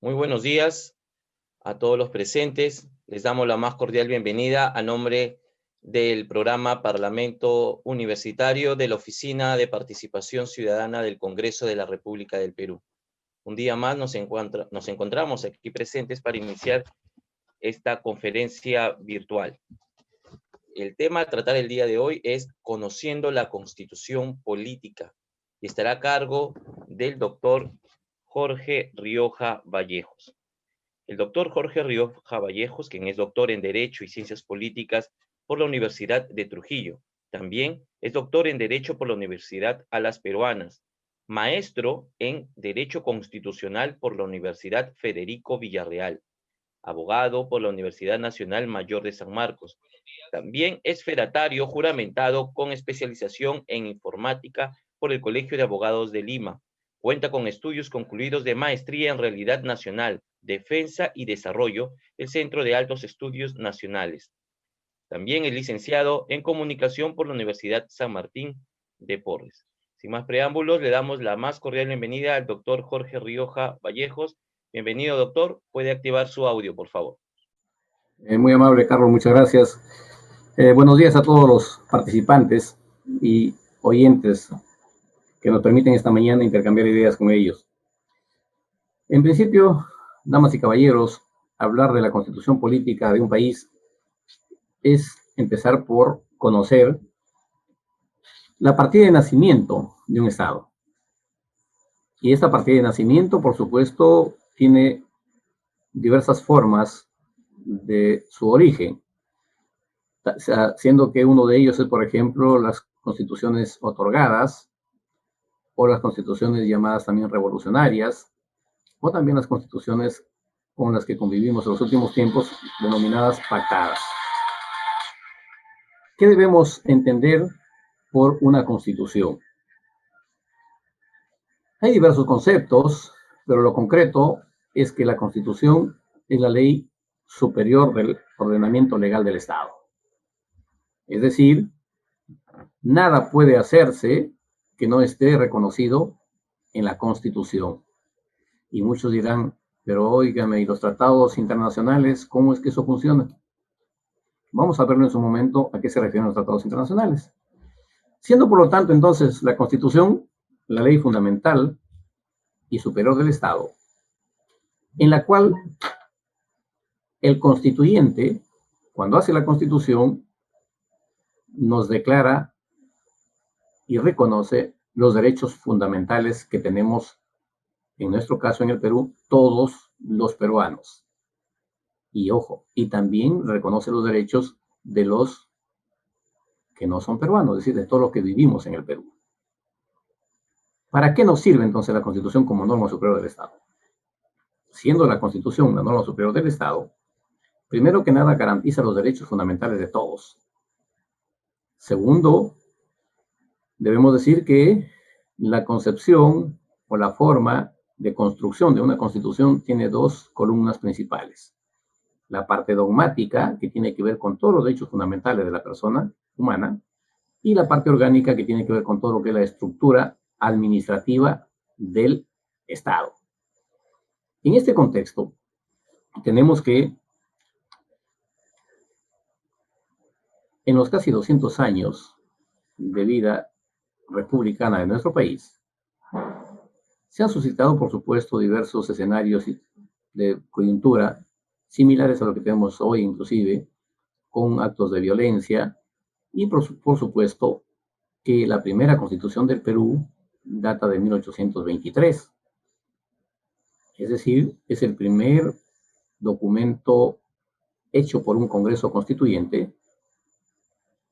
Muy buenos días a todos los presentes. Les damos la más cordial bienvenida a nombre del programa Parlamento Universitario de la Oficina de Participación Ciudadana del Congreso de la República del Perú. Un día más nos encontramos aquí presentes para iniciar esta conferencia virtual. El tema a tratar el día de hoy es Conociendo la Constitución Política y estará a cargo del doctor Jorge Rioja Vallejos. El doctor Jorge Rioja Vallejos, quien es doctor en Derecho y Ciencias Políticas por la Universidad de Trujillo. También es doctor en Derecho por la Universidad Alas Peruanas, maestro en Derecho Constitucional por la Universidad Federico Villarreal, abogado por la Universidad Nacional Mayor de San Marcos. También es fedatario juramentado con especialización en informática por el Colegio de Abogados de Lima. Cuenta con estudios concluidos de maestría en Realidad Nacional, Defensa y Desarrollo del Centro de Altos Estudios Nacionales. También es licenciado en Comunicación por la Universidad San Martín de Porres. Sin más preámbulos, le damos la más cordial bienvenida al doctor Jorge Rioja Vallejos. Bienvenido, doctor. Puede activar su audio, por favor. Muy amable, Carlos, muchas gracias. Buenos días a todos los participantes y oyentes que nos permiten esta mañana intercambiar ideas con ellos. En principio, damas y caballeros, hablar de la constitución política de un país es empezar por conocer la partida de nacimiento de un Estado. Y esta partida de nacimiento, por supuesto, tiene diversas formas de su origen, siendo que uno de ellos es, por ejemplo, las constituciones otorgadas, o las constituciones llamadas también revolucionarias, o también las constituciones con las que convivimos en los últimos tiempos, denominadas pactadas. ¿Qué debemos entender por una constitución? Hay diversos conceptos, pero lo concreto es que la constitución es la ley superior del ordenamiento legal del Estado. Es decir, nada puede hacerse que no esté reconocido en la Constitución. Y muchos dirán, pero óigame, ¿y los tratados internacionales, cómo es que eso funciona? Vamos a verlo en su momento a qué se refieren los tratados internacionales. Siendo, por lo tanto, entonces, la Constitución la ley fundamental y superior del Estado, en la cual el constituyente, cuando hace la Constitución, nos declara y reconoce los derechos fundamentales que tenemos, en nuestro caso en el Perú, todos los peruanos. Y ojo, y también reconoce los derechos de los que no son peruanos, es decir, de todos los que vivimos en el Perú. ¿Para qué nos sirve entonces la Constitución como norma superior del Estado? Siendo la Constitución la norma superior del Estado, primero que nada garantiza los derechos fundamentales de todos. Segundo, debemos decir que la concepción o la forma de construcción de una Constitución tiene dos columnas principales. La parte dogmática, que tiene que ver con todos los derechos fundamentales de la persona humana, y la parte orgánica, que tiene que ver con todo lo que es la estructura administrativa del Estado. En este contexto, tenemos que, en los casi 200 años de vida republicana de nuestro país, se han suscitado, por supuesto, diversos escenarios de coyuntura similares a lo que tenemos hoy, inclusive, con actos de violencia, y por supuesto que la primera Constitución del Perú data de 1823. Es decir, es el primer documento hecho por un Congreso Constituyente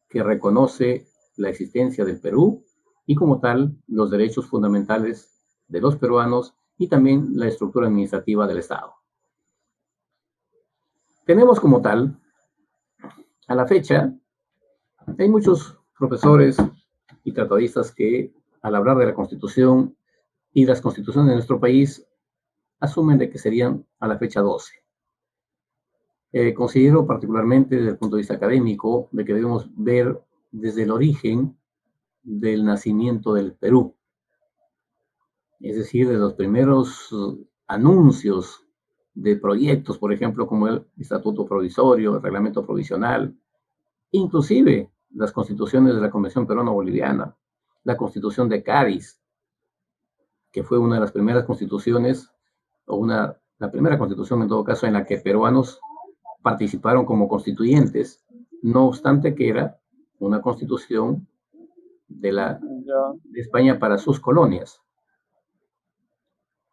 que reconoce la existencia del Perú y como tal los derechos fundamentales de los peruanos y también la estructura administrativa del Estado. Tenemos como tal, a la fecha, hay muchos profesores y tratadistas que al hablar de la Constitución y las constituciones de nuestro país asumen de que serían a la fecha 12. Considero particularmente desde el punto de vista académico de que debemos ver desde el origen del nacimiento del Perú. Es decir, de los primeros anuncios de proyectos, por ejemplo, como el Estatuto Provisorio, el Reglamento Provisional, inclusive las constituciones de la Convención Peruano-Boliviana, la Constitución de Cádiz, que fue una de las primeras constituciones, la primera constitución en todo caso en la que peruanos participaron como constituyentes, no obstante que era una constitución de España para sus colonias.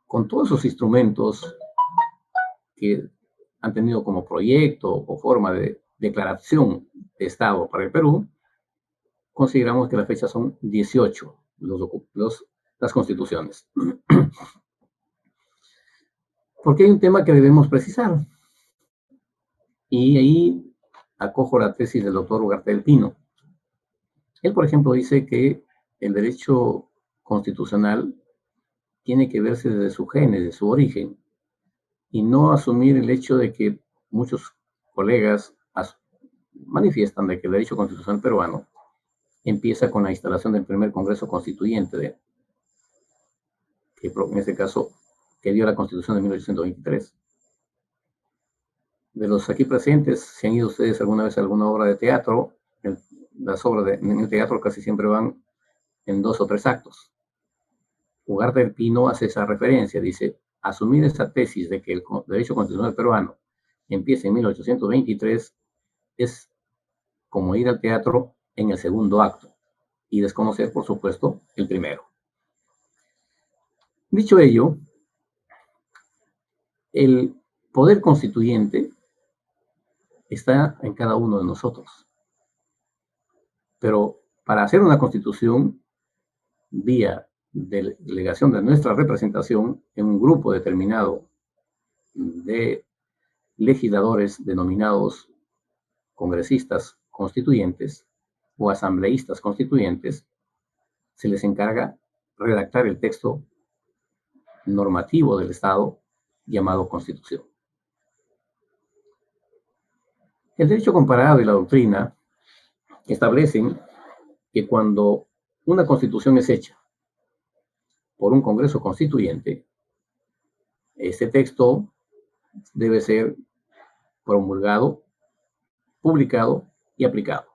Con todos esos instrumentos que han tenido como proyecto o forma de declaración de Estado para el Perú, consideramos que la fecha son 18 las constituciones. Porque hay un tema que debemos precisar. Y ahí acojo la tesis del doctor Ugarte del Pino. Él, por ejemplo, dice que el derecho constitucional tiene que verse desde su génesis, de su origen, y no asumir el hecho de que muchos colegas manifiestan de que el derecho constitucional peruano empieza con la instalación del primer Congreso Constituyente, que en este caso, que dio la Constitución de 1823. De los aquí presentes, si han ido ustedes alguna vez a alguna obra de teatro, las obras en el teatro casi siempre van en 2 o 3 actos. Ugarte del Pino hace esa referencia, dice, asumir esa tesis de que el derecho constitucional peruano empieza en 1823 es como ir al teatro en el segundo acto y desconocer, por supuesto, el primero. Dicho ello, el poder constituyente está en cada uno de nosotros. Pero para hacer una constitución, vía delegación de nuestra representación en un grupo determinado de legisladores denominados congresistas constituyentes o asambleístas constituyentes, se les encarga redactar el texto normativo del Estado llamado Constitución. El derecho comparado y la doctrina establecen que cuando una constitución es hecha por un Congreso Constituyente, este texto debe ser promulgado, publicado y aplicado.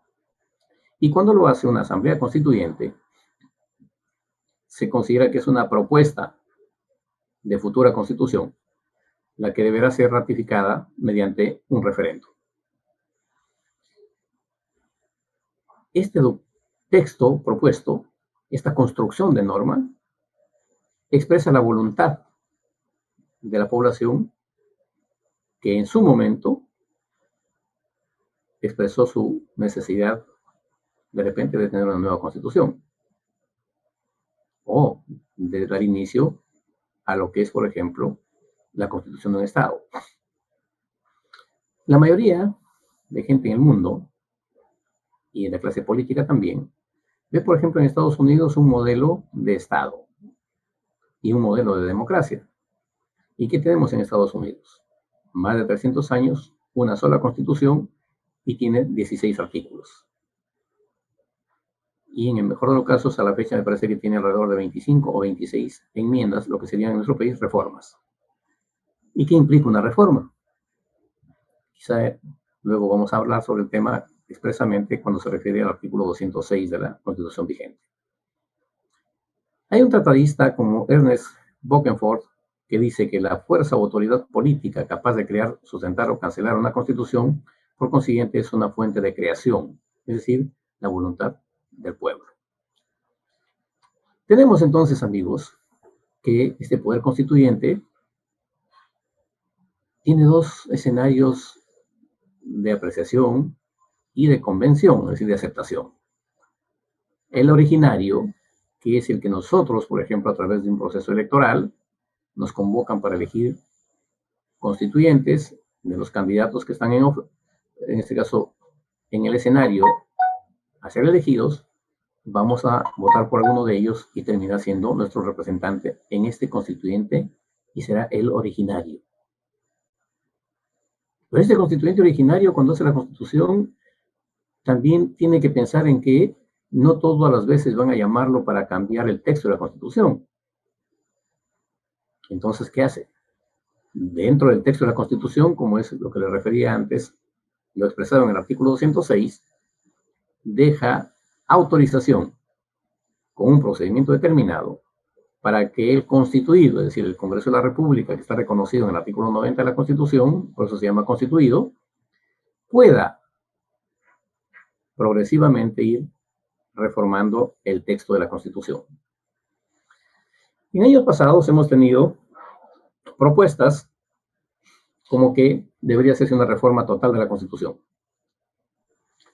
Y cuando lo hace una Asamblea Constituyente, se considera que es una propuesta de futura Constitución, la que deberá ser ratificada mediante un referendo. Este texto propuesto, esta construcción de norma, expresa la voluntad de la población que en su momento expresó su necesidad de repente de tener una nueva constitución o de dar inicio a lo que es, por ejemplo, la constitución de un Estado. La mayoría de gente en el mundo, y en la clase política también, ve, por ejemplo, en Estados Unidos un modelo de Estado y un modelo de democracia. ¿Y qué tenemos en Estados Unidos? Más de 300 años, una sola constitución y tiene 16 artículos. Y en el mejor de los casos, a la fecha me parece que tiene alrededor de 25 o 26 enmiendas, lo que serían en nuestro país reformas. ¿Y qué implica una reforma? Quizá luego vamos a hablar sobre el tema expresamente cuando se refiere al artículo 206 de la Constitución vigente. Hay un tratadista como Ernest Bokenford que dice que la fuerza o autoridad política capaz de crear, sustentar o cancelar una constitución, por consiguiente, es una fuente de creación, es decir, la voluntad del pueblo. Tenemos entonces, amigos, que este poder constituyente tiene 2 escenarios de apreciación y de convención, es decir, de aceptación. El originario, que es el que nosotros, por ejemplo, a través de un proceso electoral, nos convocan para elegir constituyentes de los candidatos que están en este caso, en el escenario a ser elegidos, vamos a votar por alguno de ellos y termina siendo nuestro representante en este constituyente y será el originario. Pero este constituyente originario, cuando hace la constitución, también tiene que pensar en que no todas las veces van a llamarlo para cambiar el texto de la constitución. Entonces, ¿qué hace? dentro del texto de la Constitución, como es lo que le refería antes, lo expresado en el artículo 206, deja autorización con un procedimiento determinado para que el constituido, es decir, el Congreso de la República, que está reconocido en el artículo 90 de la Constitución, por eso se llama constituido, pueda progresivamente ir reformando el texto de la Constitución. En años pasados hemos tenido propuestas como que debería hacerse una reforma total de la Constitución.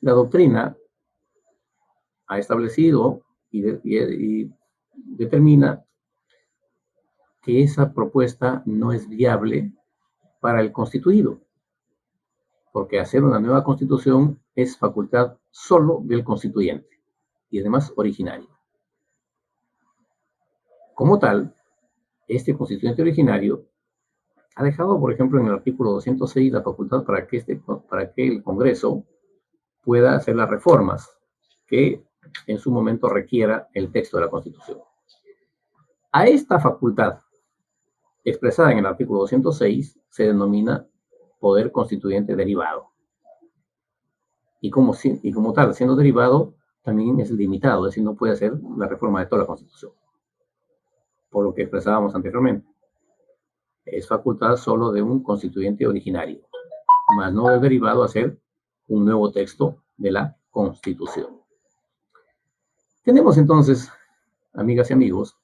La doctrina ha establecido y determina que esa propuesta no es viable para el constituido, porque hacer una nueva constitución es facultad solo del constituyente y además originario. Como tal, este constituyente originario ha dejado, por ejemplo, en el artículo 206 la facultad para que el Congreso pueda hacer las reformas que en su momento requiera el texto de la Constitución. A esta facultad expresada en el artículo 206 se denomina poder constituyente derivado. Y como tal, siendo derivado, también es limitado, es decir, no puede hacer la reforma de toda la Constitución. Por lo que expresábamos anteriormente. Es facultad solo de un constituyente originario, más no de derivado a hacer un nuevo texto de la Constitución. Tenemos entonces, amigas y amigos,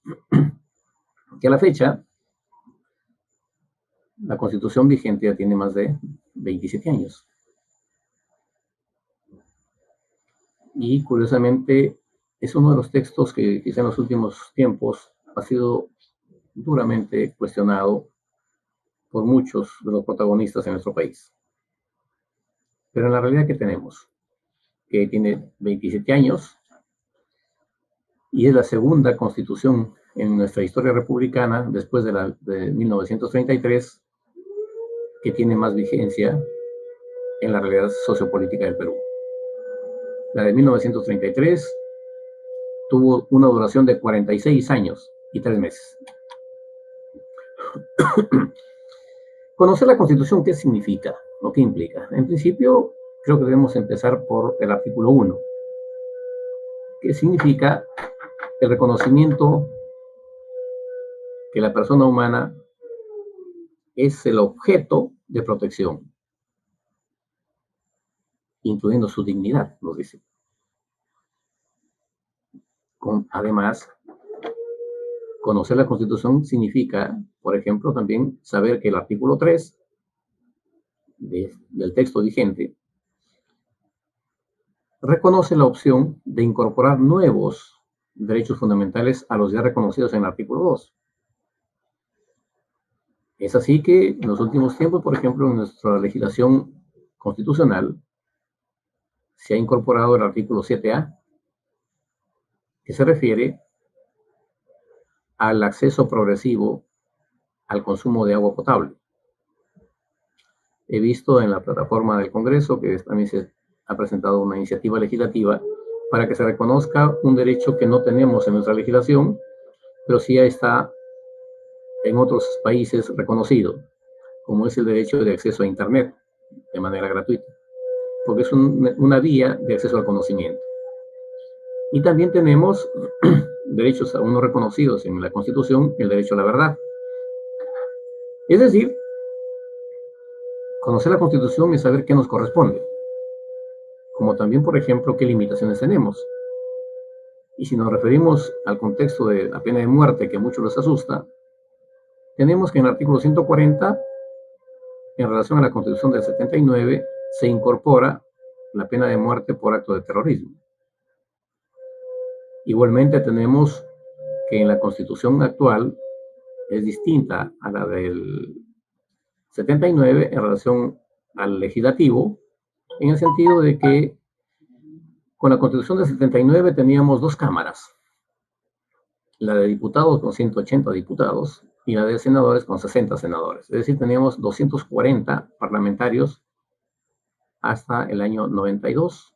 que a la fecha, la Constitución vigente ya tiene más de 27 años. Y curiosamente, es uno de los textos que quizá en los últimos tiempos ha sido duramente cuestionado por muchos de los protagonistas en nuestro país. Pero en la realidad que tenemos, que tiene 27 años y es la segunda constitución en nuestra historia republicana, después de 1933, que tiene más vigencia en la realidad sociopolítica del Perú. La de 1933 tuvo una duración de 46 años y 3 meses. Conocer la Constitución, ¿qué significa o qué implica? En principio, creo que debemos empezar por el artículo 1, que significa el reconocimiento que la persona humana es el objeto de protección, incluyendo su dignidad, nos dice. Además, conocer la Constitución significa, por ejemplo, también saber que el artículo 3 del texto vigente reconoce la opción de incorporar nuevos derechos fundamentales a los ya reconocidos en el artículo 2. Es así que en los últimos tiempos, por ejemplo, en nuestra legislación constitucional, se ha incorporado el artículo 7A, que se refiere al acceso progresivo al consumo de agua potable. He visto en la plataforma del Congreso que también se ha presentado una iniciativa legislativa para que se reconozca un derecho que no tenemos en nuestra legislación, pero sí ya está en otros países reconocido, como es el derecho de acceso a Internet de manera gratuita, porque es una vía de acceso al conocimiento. Y también tenemos derechos aún no reconocidos en la Constitución, el derecho a la verdad. Es decir, conocer la Constitución es saber qué nos corresponde, como también, por ejemplo, qué limitaciones tenemos. Y si nos referimos al contexto de la pena de muerte, que a muchos les asusta, tenemos que en el artículo 140, en relación a la Constitución del 79, se incorpora la pena de muerte por acto de terrorismo. Igualmente tenemos que en la Constitución actual es distinta a la del 79 en relación al legislativo, en el sentido de que con la Constitución del 79 teníamos 2 cámaras, la de diputados con 180 diputados y la de senadores con 60 senadores. Es decir, teníamos 240 parlamentarios hasta el año 92,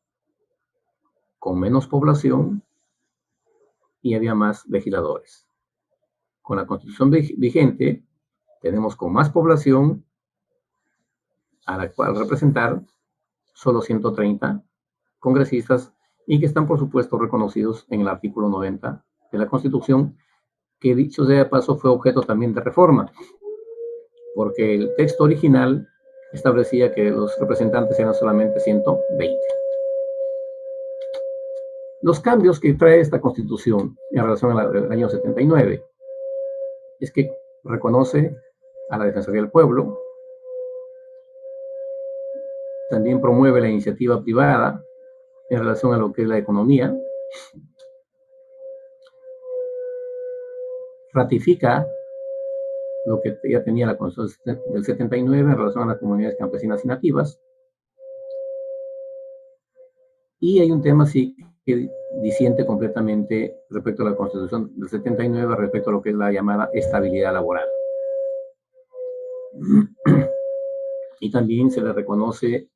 con menos población y había más legisladores. Con la Constitución vigente tenemos con más población a la cual representar solo 130 congresistas y que están, por supuesto, reconocidos en el artículo 90 de la Constitución, que dicho sea de paso fue objeto también de reforma, porque el texto original establecía que los representantes eran solamente 120. Los cambios que trae esta Constitución en relación al año 79 es que reconoce a la Defensoría del Pueblo, también promueve la iniciativa privada en relación a lo que es la economía, ratifica lo que ya tenía la Constitución del 79 en relación a las comunidades campesinas y nativas, y hay un tema sí que disiente completamente respecto a la Constitución del 79 respecto a lo que es la llamada estabilidad laboral. Y también se le reconoce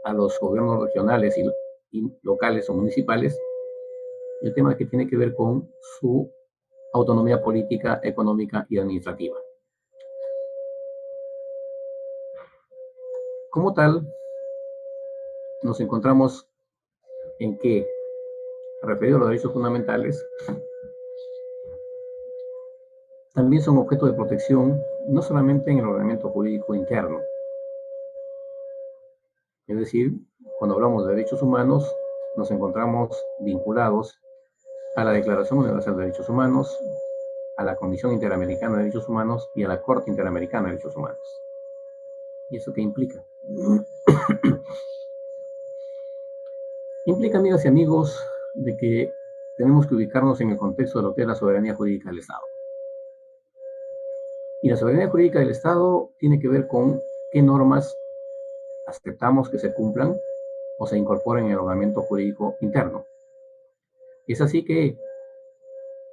a los gobiernos regionales y locales o municipales el tema que tiene que ver con su autonomía política, económica y administrativa. Como tal, nos encontramos en que, referido a los derechos fundamentales, también son objeto de protección no solamente en el ordenamiento jurídico interno. Es decir, cuando hablamos de derechos humanos, nos encontramos vinculados a la Declaración Universal de Derechos Humanos, a la Comisión Interamericana de Derechos Humanos y a la Corte Interamericana de Derechos Humanos. ¿Y eso qué implica? Implica, amigas y amigos, de que tenemos que ubicarnos en el contexto de lo que es la soberanía jurídica del Estado. Y la soberanía jurídica del Estado tiene que ver con qué normas aceptamos que se cumplan o se incorporen en el ordenamiento jurídico interno. Es así que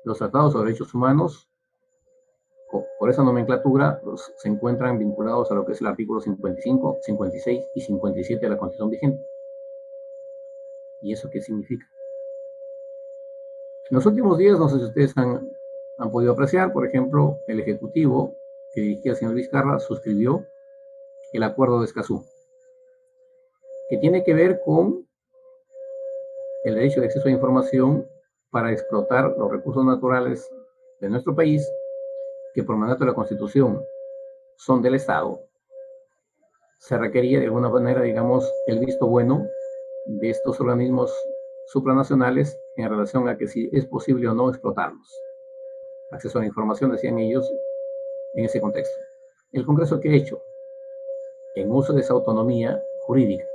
los tratados sobre derechos humanos, por esa nomenclatura, se encuentran vinculados a lo que es el artículo 55, 56 y 57 de la Constitución vigente. ¿Y eso qué significa? En los últimos días, no sé si ustedes han podido apreciar, por ejemplo, el Ejecutivo que dirigía el señor Vizcarra suscribió el Acuerdo de Escazú, que tiene que ver con el derecho de acceso a información para explotar los recursos naturales de nuestro país, que por mandato de la Constitución son del Estado. Se requería de alguna manera, digamos, el visto bueno de estos organismos supranacionales en relación a que si es posible o no explotarlos. Acceso a la información, decían ellos, en ese contexto. El Congreso, ¿qué ha hecho? En uso de esa autonomía jurídica,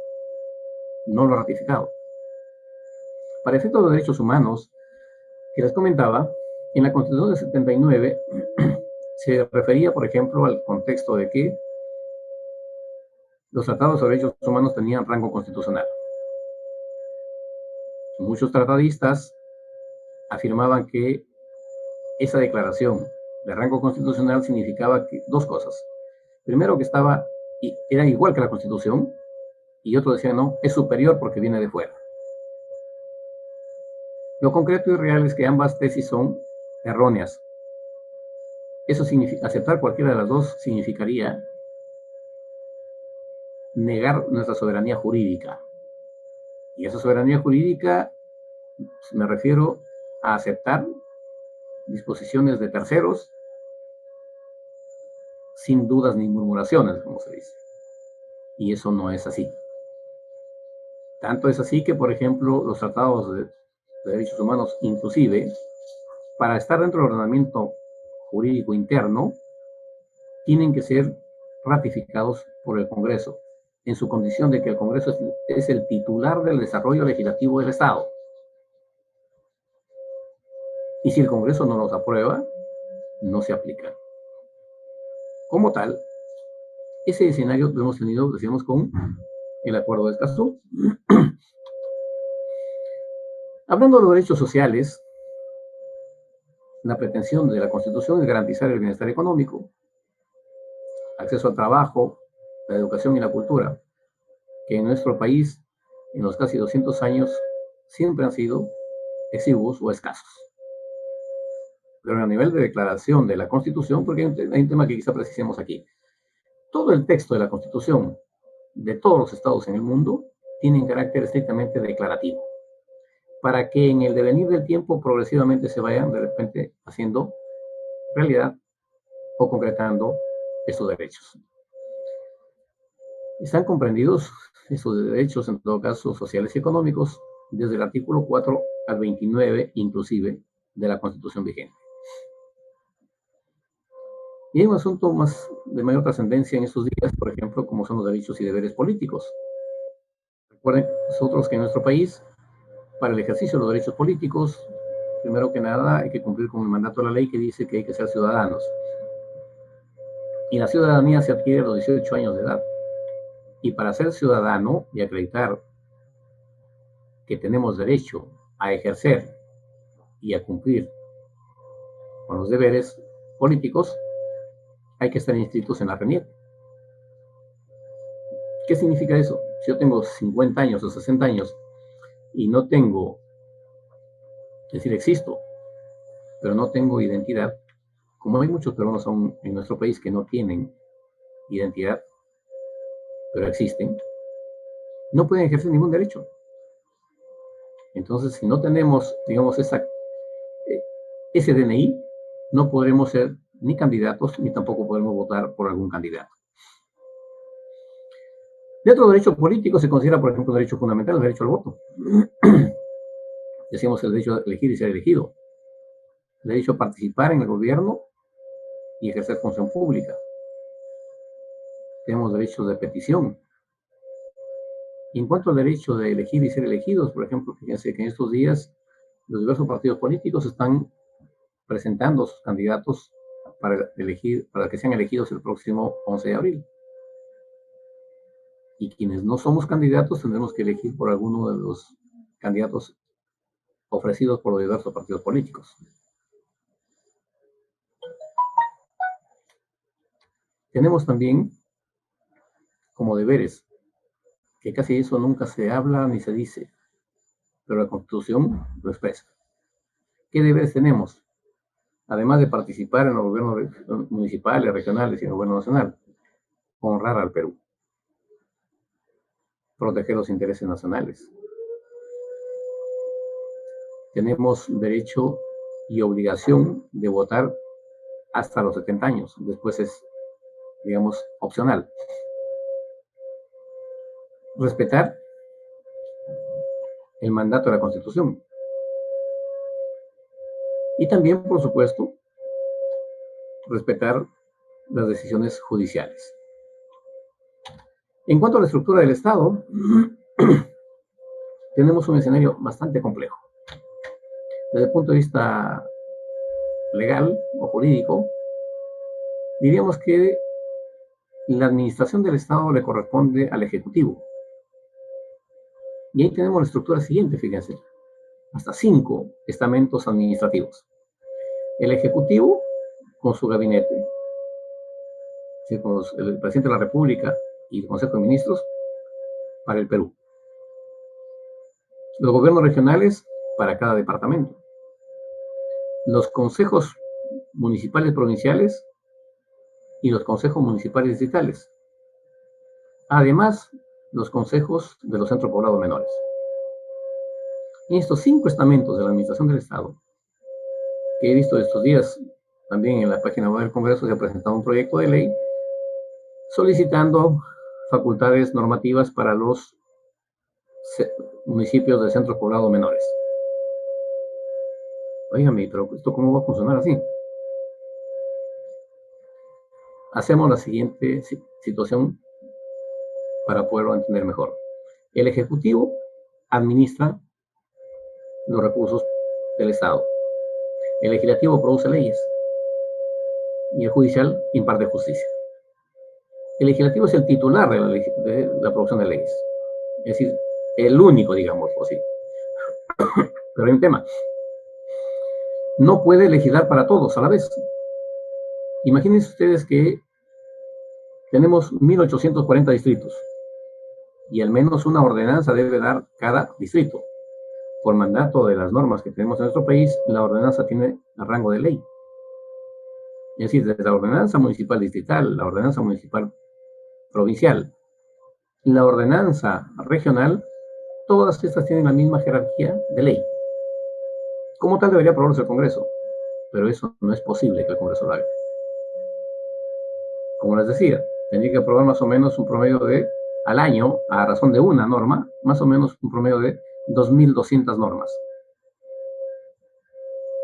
no lo ha ratificado. Para efectos de derechos humanos, que les comentaba, en la Constitución del 79 se refería, por ejemplo, al contexto de que los tratados sobre derechos humanos tenían rango constitucional. Muchos tratadistas afirmaban que esa declaración de rango constitucional significaba dos cosas. Primero, que era igual que la Constitución, y otros decían, no, es superior porque viene de fuera. Lo concreto y real es que ambas tesis son erróneas. Eso significa, aceptar cualquiera de las dos significaría negar nuestra soberanía jurídica. Y esa soberanía jurídica, me refiero a aceptar disposiciones de terceros sin dudas ni murmuraciones, como se dice. Y eso no es así. Tanto es así que, por ejemplo, los tratados de derechos humanos, inclusive, para estar dentro del ordenamiento jurídico interno, tienen que ser ratificados por el Congreso, en su condición de que el Congreso es el titular del desarrollo legislativo del Estado. Y si el Congreso no los aprueba, no se aplican. Como tal, ese escenario lo hemos tenido, decíamos, con el Acuerdo de Escazú. Hablando de los derechos sociales, la pretensión de la Constitución es garantizar el bienestar económico, acceso al trabajo, la educación y la cultura, que en nuestro país, en los casi 200 años, siempre han sido exiguos o escasos. pero a nivel de declaración de la Constitución, porque hay un tema que quizá precisemos aquí. Todo el texto de la Constitución de todos los estados en el mundo tienen carácter estrictamente declarativo, para que en el devenir del tiempo progresivamente se vayan de repente haciendo realidad o concretando estos derechos. Están comprendidos esos derechos, en todo caso, sociales y económicos, desde el artículo 4 al 29, inclusive, de la Constitución vigente. Y hay un asunto más de mayor trascendencia en estos días, por ejemplo, como son los derechos y deberes políticos. Recuerden nosotros que en nuestro país, para el ejercicio de los derechos políticos, primero que nada hay que cumplir con el mandato de la ley que dice que hay que ser ciudadanos. Y la ciudadanía se adquiere a los 18 años de edad. Y para ser ciudadano y acreditar que tenemos derecho a ejercer y a cumplir con los deberes políticos, hay que estar inscritos en la RENIEC. ¿Qué significa eso? Si yo tengo 50 años o 60 años y no tengo, es decir, existo, pero no tengo identidad, como hay muchos peruanos aún en nuestro país que no tienen identidad, pero existen, no pueden ejercer ningún derecho. Entonces, si no tenemos, digamos, ese DNI, no podremos ser ni candidatos, ni tampoco podemos votar por algún candidato. Dentro del derecho político se considera, por ejemplo, derecho fundamental, el derecho al voto. Decíamos el derecho a elegir y ser elegido. El derecho a participar en el gobierno y ejercer función pública. Tenemos derechos de petición. Y en cuanto al derecho de elegir y ser elegidos, por ejemplo, fíjense que en estos días los diversos partidos políticos están presentando sus candidatos para que sean elegidos el próximo 11 de abril. Y quienes no somos candidatos tendremos que elegir por alguno de los candidatos ofrecidos por los diversos partidos políticos. Tenemos también como deberes, que casi eso nunca se habla ni se dice, pero la Constitución lo expresa. ¿Qué deberes tenemos? Además de participar en los gobiernos municipales, regionales y en el gobierno nacional, honrar al Perú, proteger los intereses nacionales. Tenemos derecho y obligación de votar hasta los 70 años. Después es, digamos, opcional. Respetar el mandato de la Constitución. Y también, por supuesto, respetar las decisiones judiciales. En cuanto a la estructura del Estado, tenemos un escenario bastante complejo. Desde el punto de vista legal o jurídico, diríamos que la administración del Estado le corresponde al Ejecutivo. Y ahí tenemos la estructura siguiente, fíjense, hasta 5 estamentos administrativos. El Ejecutivo con su gabinete, con el Presidente de la República y el Consejo de Ministros para el Perú. Los gobiernos regionales para cada departamento. Los consejos municipales provinciales y los consejos municipales distritales. Además, los consejos de los centros poblados menores. En estos 5 estamentos de la administración del Estado, que he visto estos días, también en la página web del Congreso se ha presentado un proyecto de ley solicitando facultades normativas para los municipios de centros poblados menores. Óigame, pero ¿esto cómo va a funcionar así? Hacemos la siguiente situación para poderlo entender mejor. El Ejecutivo administra los recursos del Estado. El Legislativo produce leyes y el Judicial imparte justicia. El Legislativo es el titular de la producción de leyes. Es decir, el único, digámoslo así. Pero hay un tema. No puede legislar para todos a la vez. Imagínense ustedes que tenemos 1840 distritos y al menos una ordenanza debe dar cada distrito. Por mandato de las normas que tenemos en nuestro país, la ordenanza tiene rango de ley. Es decir, desde la ordenanza municipal distrital, la ordenanza municipal provincial y la ordenanza regional, todas estas tienen la misma jerarquía de ley. Como tal debería aprobarse el Congreso, pero eso no es posible que el Congreso lo haga. Como les decía, tendría que aprobar más o menos un promedio de, al año, a razón de una norma, más o menos un promedio de 2.200 normas.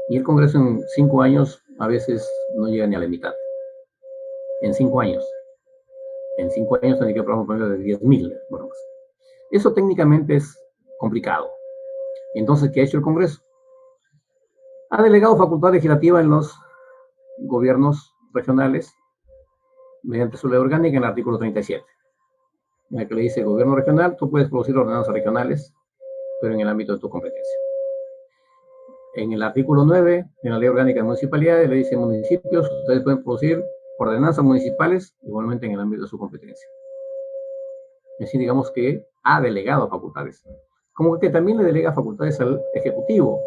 Y el Congreso en 5 años a veces no llega ni a la mitad. En 5 años. En 5 años tendría que aprobar un promedio de 10.000 normas. Eso técnicamente es complicado. Entonces, ¿qué ha hecho el Congreso? Ha delegado facultad legislativa en los gobiernos regionales mediante su ley orgánica en el artículo 37, en el que le dice, gobierno regional, tú puedes producir ordenanzas regionales, pero en el ámbito de tu competencia. En el artículo 9, en la ley orgánica de municipalidades, le dice, municipios, ustedes pueden producir ordenanzas municipales, igualmente en el ámbito de su competencia. Es decir, digamos que ha delegado facultades. Como que también le delega facultades al Ejecutivo,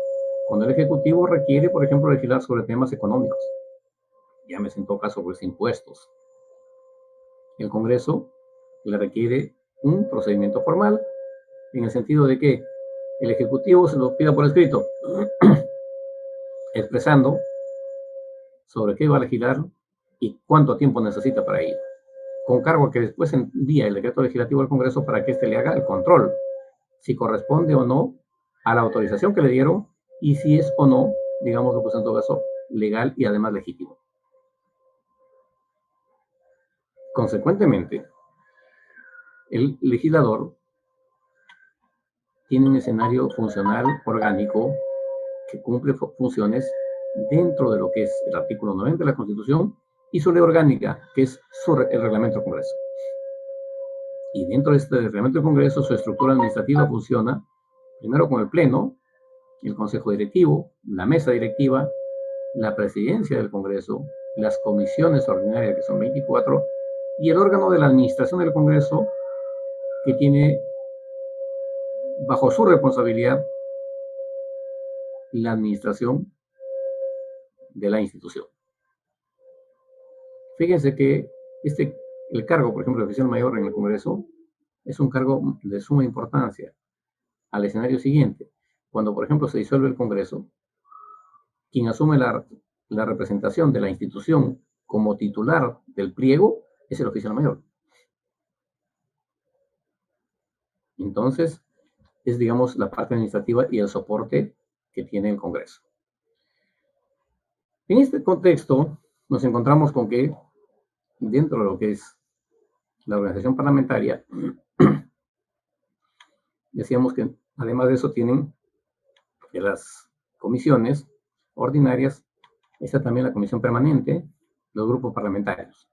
cuando el Ejecutivo requiere, por ejemplo, legislar sobre temas económicos. Llámese en todo caso, pues, impuestos. El Congreso le requiere un procedimiento formal, en el sentido de que el Ejecutivo se lo pida por escrito, expresando sobre qué va a legislar y cuánto tiempo necesita para ello, con cargo a que después envía el decreto legislativo al Congreso para que éste le haga el control, si corresponde o no a la autorización que le dieron y si es o no, digamos, lo que en todo caso, legal y además legítimo. Consecuentemente, el legislador tiene un escenario funcional orgánico que cumple funciones dentro de lo que es el artículo 90 de la Constitución y su ley orgánica, que es el reglamento del Congreso. Y dentro de este reglamento del Congreso, su estructura administrativa funciona primero con el Pleno, el Consejo Directivo, la Mesa Directiva, la Presidencia del Congreso, las comisiones ordinarias, que son 24, y el órgano de la administración del Congreso, que tiene bajo su responsabilidad la administración de la institución. Fíjense que el cargo, por ejemplo, de oficial mayor en el Congreso, es un cargo de suma importancia al escenario siguiente. Cuando, por ejemplo, se disuelve el Congreso, quien asume la representación de la institución como titular del pliego es el oficial mayor. Entonces, es, digamos, la parte administrativa y el soporte que tiene el Congreso. En este contexto, nos encontramos con que, dentro de lo que es la organización parlamentaria, decíamos que además de eso tienen de las comisiones ordinarias, está también la comisión permanente, los grupos parlamentarios.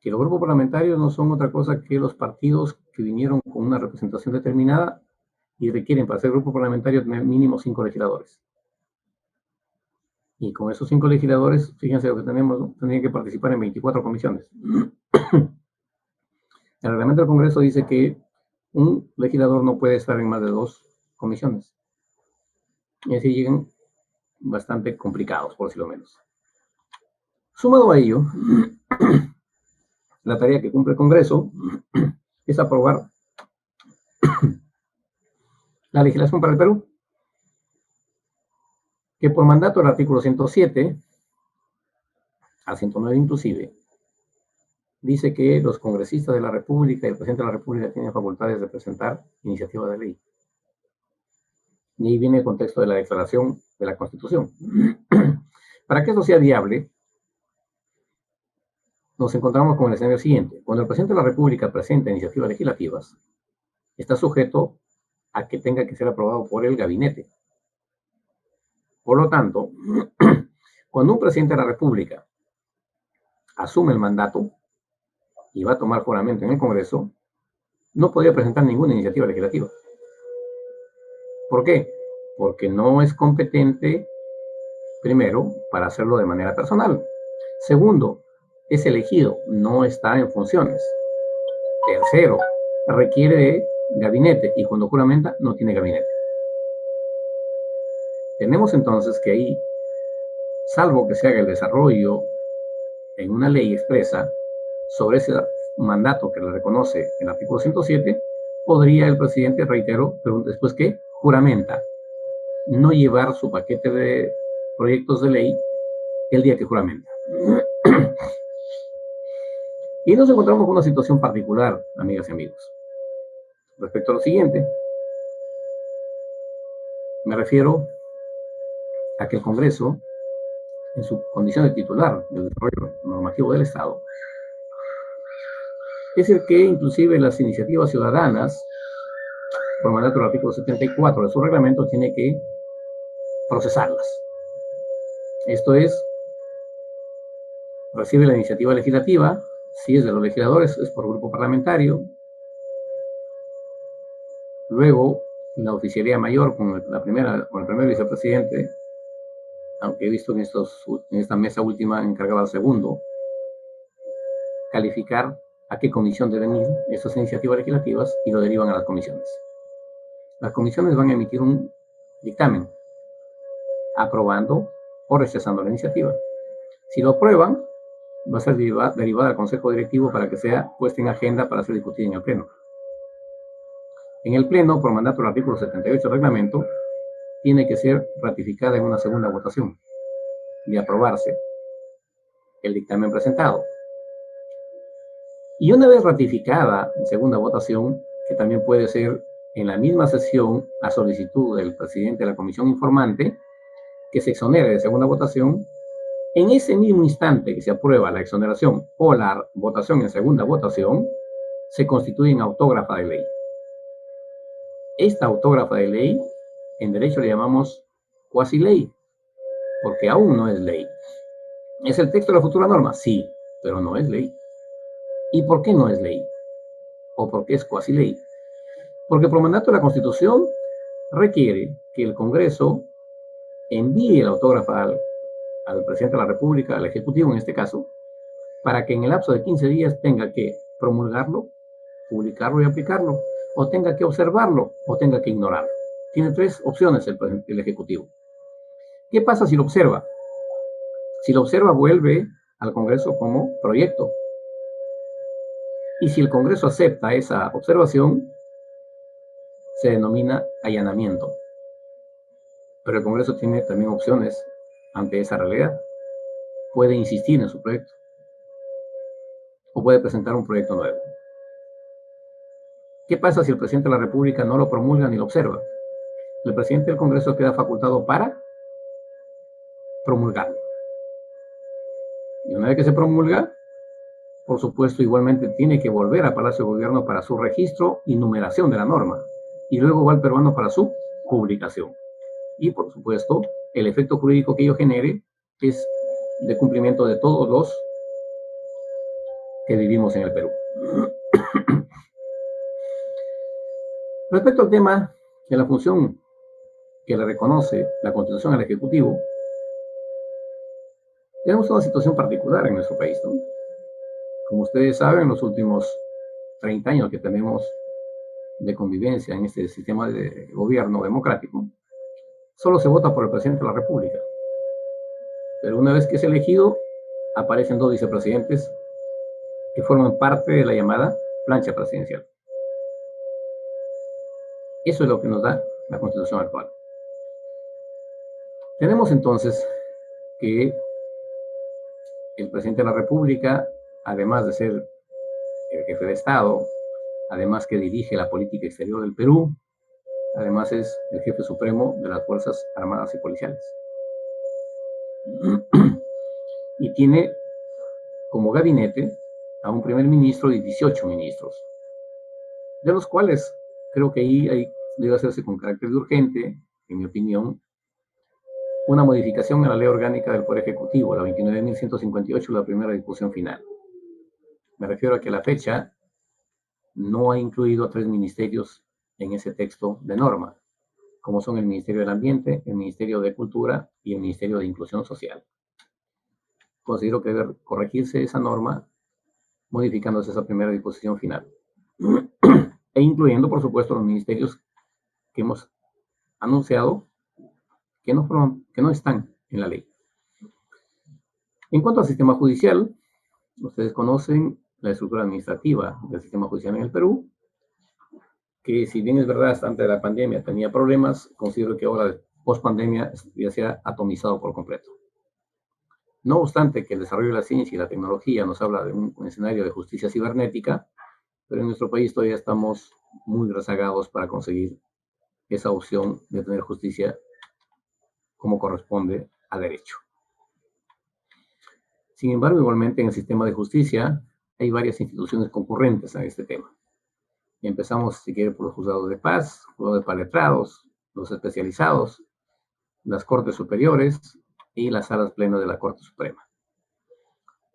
Que los grupos parlamentarios no son otra cosa que los partidos que vinieron con una representación determinada y requieren para ser grupo parlamentario tener mínimo 5 legisladores. Y con esos 5 legisladores, fíjense lo que tenemos, ¿no? Tendrían que participar en 24 comisiones. El reglamento del Congreso dice que un legislador no puede estar en más de 2 comisiones. Y así llegan bastante complicados, por decirlo menos. Sumado a ello, la tarea que cumple el Congreso es aprobar la legislación para el Perú, que por mandato del artículo 107 a 109 inclusive, dice que los congresistas de la República y el presidente de la República tienen facultades de presentar iniciativas de ley. Y ahí viene el contexto de la declaración de la Constitución. Para que esto sea viable, nos encontramos con el escenario siguiente. Cuando el presidente de la República presenta iniciativas legislativas, está sujeto a que tenga que ser aprobado por el gabinete. Por lo tanto, cuando un presidente de la República asume el mandato y va a tomar juramento en el Congreso, no podría presentar ninguna iniciativa legislativa. ¿Por qué? Porque no es competente, primero, para hacerlo de manera personal. Segundo, es elegido, no está en funciones. Tercero, requiere de gabinete y cuando juramenta no tiene gabinete. Tenemos entonces que ahí salvo que se haga el desarrollo en una ley expresa sobre ese mandato que le reconoce el artículo 107, podría el presidente, reitero, pero después que juramenta, no llevar su paquete de proyectos de ley el día que juramenta. Y nos encontramos con una situación particular, amigas y amigos. Respecto a lo siguiente, me refiero a que el Congreso, en su condición de titular del desarrollo normativo del Estado, es el que inclusive las iniciativas ciudadanas, por mandato del artículo 74 de su reglamento, tiene que procesarlas. Esto es, recibe la iniciativa legislativa, si es de los legisladores, es por grupo parlamentario. Luego, la oficialía mayor con el primer vicepresidente, aunque he visto en esta mesa última encargada al segundo, calificar a qué comisión deben ir esas iniciativas legislativas y lo derivan a las comisiones. Las comisiones van a emitir un dictamen aprobando o rechazando la iniciativa. Si lo aprueban, va a ser derivada al Consejo Directivo para que sea puesta en agenda para ser discutida en el Pleno. En el Pleno, por mandato del artículo 78 del reglamento, tiene que ser ratificada en una segunda votación de aprobarse el dictamen presentado. Y una vez ratificada en segunda votación, que también puede ser en la misma sesión a solicitud del presidente de la comisión informante, que se exonere de segunda votación, en ese mismo instante que se aprueba la exoneración o la votación en segunda votación, se constituye en autógrafa de ley. Esta autógrafa de ley, en derecho le llamamos cuasi ley, porque aún no es ley. ¿Es el texto de la futura norma? Sí, pero no es ley. ¿Y por qué no es ley? ¿O por qué es cuasi ley? Porque por mandato de la Constitución requiere que el Congreso envíe la autógrafa al presidente de la República, al Ejecutivo en este caso, para que en el lapso de 15 días tenga que promulgarlo, publicarlo y aplicarlo, o tenga que observarlo, o tenga que ignorarlo. Tiene tres opciones el Ejecutivo. ¿Qué pasa si lo observa? Si lo observa, vuelve al Congreso como proyecto. Y si el Congreso acepta esa observación, se denomina allanamiento. Pero el Congreso tiene también opciones ante esa realidad. Puede insistir en su proyecto o puede presentar un proyecto nuevo. ¿Qué pasa si el presidente de la República no lo promulga ni lo observa? El presidente del Congreso queda facultado para promulgarlo. Y una vez que se promulga, por supuesto, igualmente tiene que volver a Palacio de Gobierno para su registro y numeración de la norma. Y luego va al peruano para su publicación. Y, por supuesto, el efecto jurídico que ello genere es de cumplimiento de todos los que vivimos en el Perú. Respecto al tema de la función que le reconoce la Constitución al Ejecutivo, tenemos una situación particular en nuestro país, ¿no? Como ustedes saben, en los últimos 30 años que tenemos de convivencia en este sistema de gobierno democrático, solo se vota por el presidente de la República. Pero una vez que es elegido, aparecen dos vicepresidentes que forman parte de la llamada plancha presidencial. Eso es lo que nos da la Constitución actual. Tenemos entonces que el presidente de la República, además de ser el jefe de Estado, además que dirige la política exterior del Perú, además es el jefe supremo de las Fuerzas Armadas y Policiales. Y tiene como gabinete a un primer ministro y 18 ministros, de los cuales creo que ahí debe hacerse con carácter de urgente, en mi opinión, una modificación a la Ley Orgánica del Poder Ejecutivo, la 29.158, la primera discusión final. Me refiero a que a la fecha no ha incluido 3 ministerios en ese texto de norma, como son el Ministerio del Ambiente, el Ministerio de Cultura y el Ministerio de Inclusión Social. Considero que debe corregirse esa norma modificándose esa primera disposición final. E incluyendo, por supuesto, los ministerios que hemos anunciado que no están en la ley. En cuanto al sistema judicial, ustedes conocen la estructura administrativa del sistema judicial en el Perú, que si bien es verdad, hasta antes de la pandemia tenía problemas, considero que ahora, post pandemia, ya se ha atomizado por completo. No obstante que el desarrollo de la ciencia y la tecnología nos habla de un escenario de justicia cibernética, pero en nuestro país todavía estamos muy rezagados para conseguir esa opción de tener justicia como corresponde a derecho. Sin embargo, igualmente en el sistema de justicia hay varias instituciones concurrentes a este tema. Y empezamos, si quiere, por los juzgados de paz, juzgados de letrados, los especializados, las cortes superiores y las salas plenas de la Corte Suprema.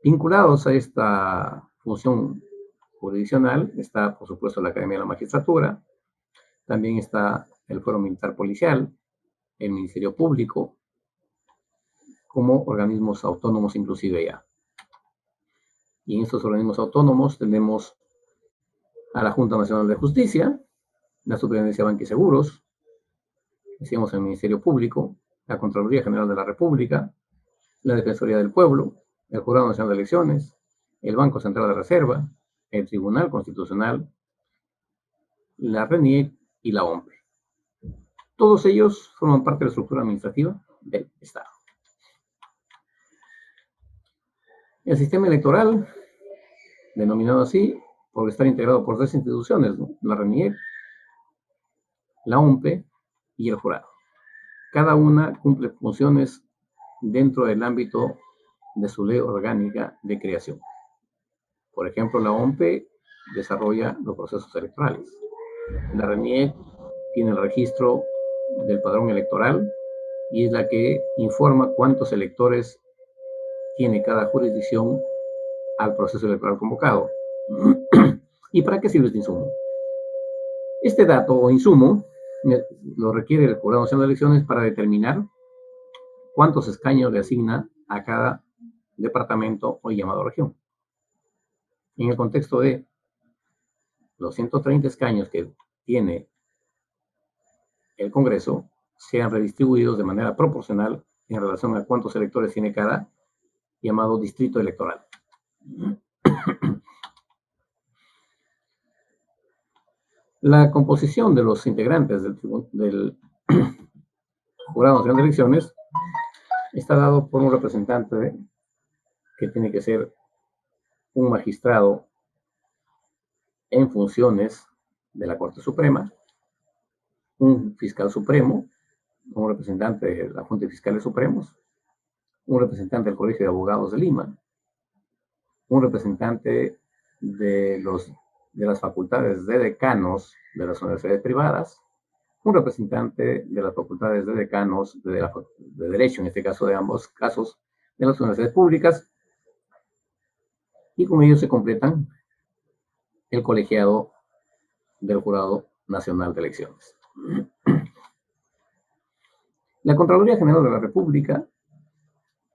Vinculados a esta función jurisdiccional está, por supuesto, la Academia de la Magistratura, también está el Fuero Militar Policial, el Ministerio Público, como organismos autónomos inclusive ya. Y en estos organismos autónomos tenemos a la Junta Nacional de Justicia, la Superintendencia de Banca y Seguros, decíamos el Ministerio Público, la Contraloría General de la República, la Defensoría del Pueblo, el Jurado Nacional de Elecciones, el Banco Central de Reserva, el Tribunal Constitucional, la RENIEC y la OMPE. Todos ellos forman parte de la estructura administrativa del Estado. El sistema electoral, denominado así, por estar integrado por tres instituciones, ¿no? La RENIEC, la OMPE y el Jurado. Cada una cumple funciones dentro del ámbito de su ley orgánica de creación. Por ejemplo, la OMPE desarrolla los procesos electorales. La RENIEC tiene el registro del padrón electoral y es la que informa cuántos electores tiene cada jurisdicción al proceso electoral convocado. ¿Y para qué sirve este insumo? Este dato o insumo lo requiere el Jurado Nacional de Elecciones para determinar cuántos escaños le asigna a cada departamento o llamado región. En el contexto de los 130 escaños que tiene el Congreso, sean redistribuidos de manera proporcional en relación a cuántos electores tiene cada llamado distrito electoral. La composición de los integrantes del Jurado Nacional de Elecciones está dado por un representante que tiene que ser un magistrado en funciones de la Corte Suprema, un fiscal supremo, un representante de la Junta de Fiscales Supremos, un representante del Colegio de Abogados de Lima, un representante de las facultades de decanos de las universidades privadas, un representante de las facultades de decanos de Derecho, en este caso de ambos casos, de las universidades públicas, y con ellos se completan el colegiado del Jurado Nacional de Elecciones. La Contraloría General de la República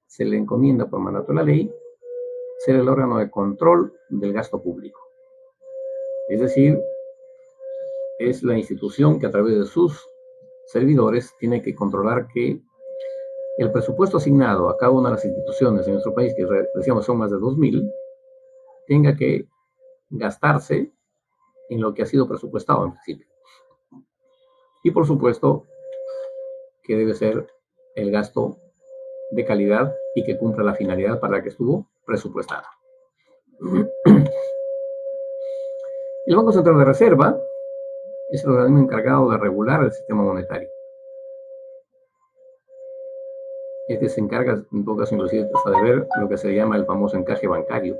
se le encomienda por mandato de la ley ser el órgano de control del gasto público. Es decir, es la institución que a través de sus servidores tiene que controlar que el presupuesto asignado a cada una de las instituciones en nuestro país, que decíamos son más de 2.000, tenga que gastarse en lo que ha sido presupuestado en principio. Y por supuesto que debe ser el gasto de calidad y que cumpla la finalidad para la que estuvo presupuestada. El Banco Central de Reserva es el organismo encargado de regular el sistema monetario. Este se encarga, en todo caso, inclusive, de ver lo que se llama el famoso encaje bancario.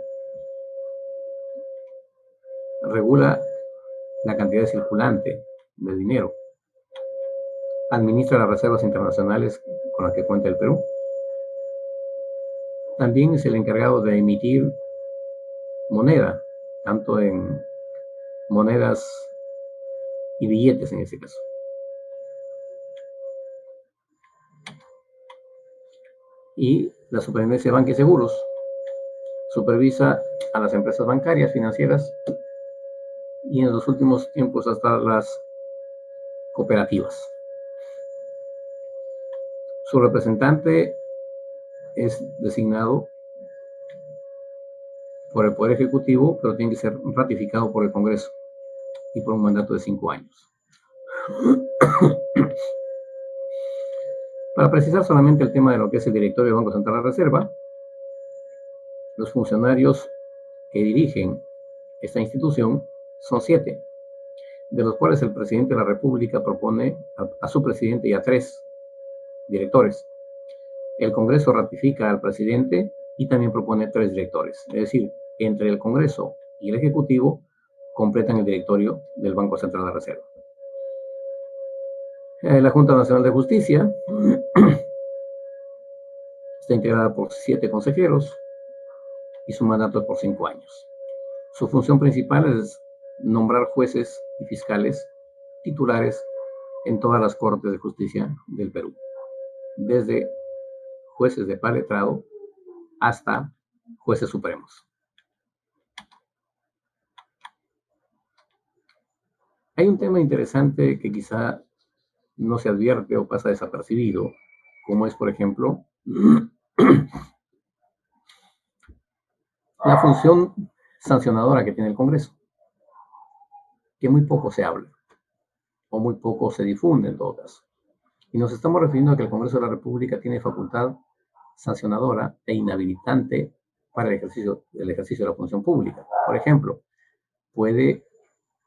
Regula la cantidad circulante de dinero. Administra las reservas internacionales con las que cuenta el Perú. También es el encargado de emitir moneda, tanto en monedas y billetes en este caso. Y la Superintendencia de Banca y Seguros supervisa a las empresas bancarias, financieras y en los últimos tiempos hasta las cooperativas. Su representante es designado por el Poder Ejecutivo, pero tiene que ser ratificado por el Congreso y por un mandato de 5 años. Para precisar solamente el tema de lo que es el directorio del Banco Central de la Reserva, los funcionarios que dirigen esta institución son 7, de los cuales el presidente de la República propone a su presidente y a 3 directores. El Congreso ratifica al presidente y también propone 3 directores. Es decir, entre el Congreso y el Ejecutivo completan el directorio del Banco Central de la Reserva. La Junta Nacional de Justicia está integrada por 7 consejeros y su mandato es por 5 años. Su función principal es nombrar jueces y fiscales titulares en todas las Cortes de Justicia del Perú, desde jueces de paletrado hasta jueces supremos. Hay un tema interesante que quizá no se advierte o pasa desapercibido, como es, por ejemplo, la función sancionadora que tiene el Congreso, que muy poco se habla, o muy poco se difunde en todo caso. Y nos estamos refiriendo a que el Congreso de la República tiene facultad sancionadora e inhabilitante para el ejercicio de la función pública. Por ejemplo, puede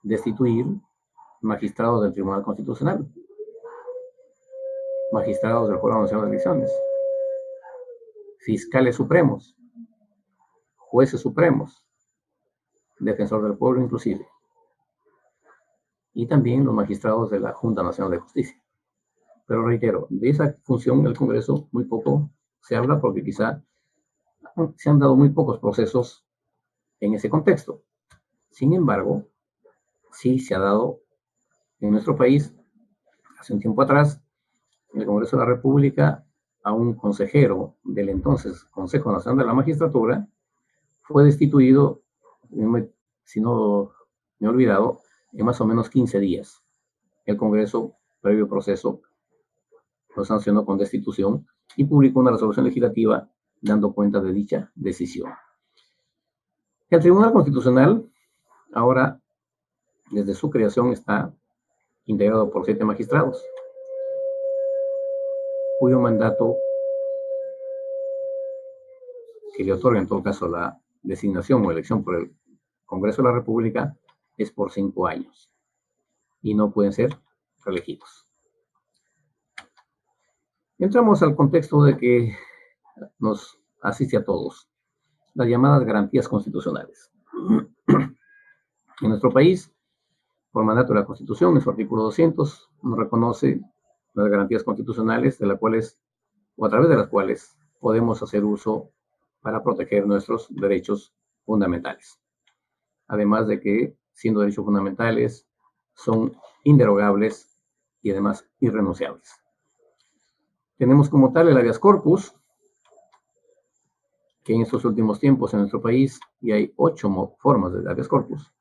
destituir magistrados del Tribunal Constitucional, magistrados del Jurado Nacional de Elecciones, fiscales supremos, jueces supremos, defensor del pueblo inclusive, y también los magistrados de la Junta Nacional de Justicia. Pero reitero, de esa función del Congreso muy poco se habla porque quizá se han dado muy pocos procesos en ese contexto. Sin embargo, sí se ha dado en nuestro país, hace un tiempo atrás, en el Congreso de la República, a un consejero del entonces Consejo Nacional de la Magistratura, fue destituido, si no me he olvidado, en más o menos 15 días. El Congreso, previo proceso, lo sancionó con destitución y publicó una resolución legislativa dando cuenta de dicha decisión. El Tribunal Constitucional, ahora, desde su creación, está integrado por 7 magistrados, cuyo mandato que le otorga en todo caso la designación o elección por el Congreso de la República es por 5 años y no pueden ser reelegidos. Entramos al contexto de que nos asiste a todos, las llamadas garantías constitucionales. En nuestro país, por mandato de la Constitución, en su artículo 200, nos reconoce las garantías constitucionales de las cuales, o a través de las cuales, podemos hacer uso para proteger nuestros derechos fundamentales. Además de que, siendo derechos fundamentales, son inderogables y además irrenunciables. Tenemos como tal el habeas corpus, que en estos últimos tiempos en nuestro país y hay 8 formas de habeas corpus.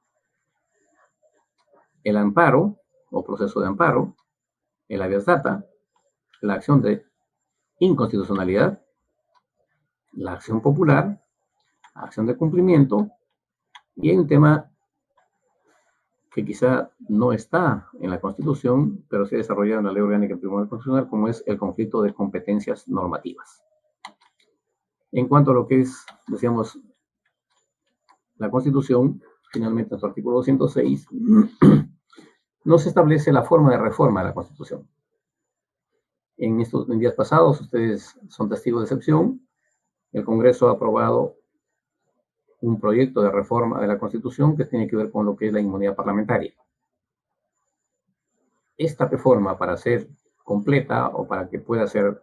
El amparo o proceso de amparo, el habeas data, la acción de inconstitucionalidad, la acción popular, la acción de cumplimiento, y hay un tema que quizá no está en la Constitución, pero se ha desarrollado en la Ley Orgánica del Tribunal Constitucional, como es el conflicto de competencias normativas. En cuanto a lo que es, decíamos, la Constitución, finalmente en su artículo 206, no se establece la forma de reforma de la Constitución. En días pasados, ustedes son testigos de excepción, el Congreso ha aprobado un proyecto de reforma de la Constitución que tiene que ver con lo que es la inmunidad parlamentaria. Esta reforma, para ser completa o para que pueda ser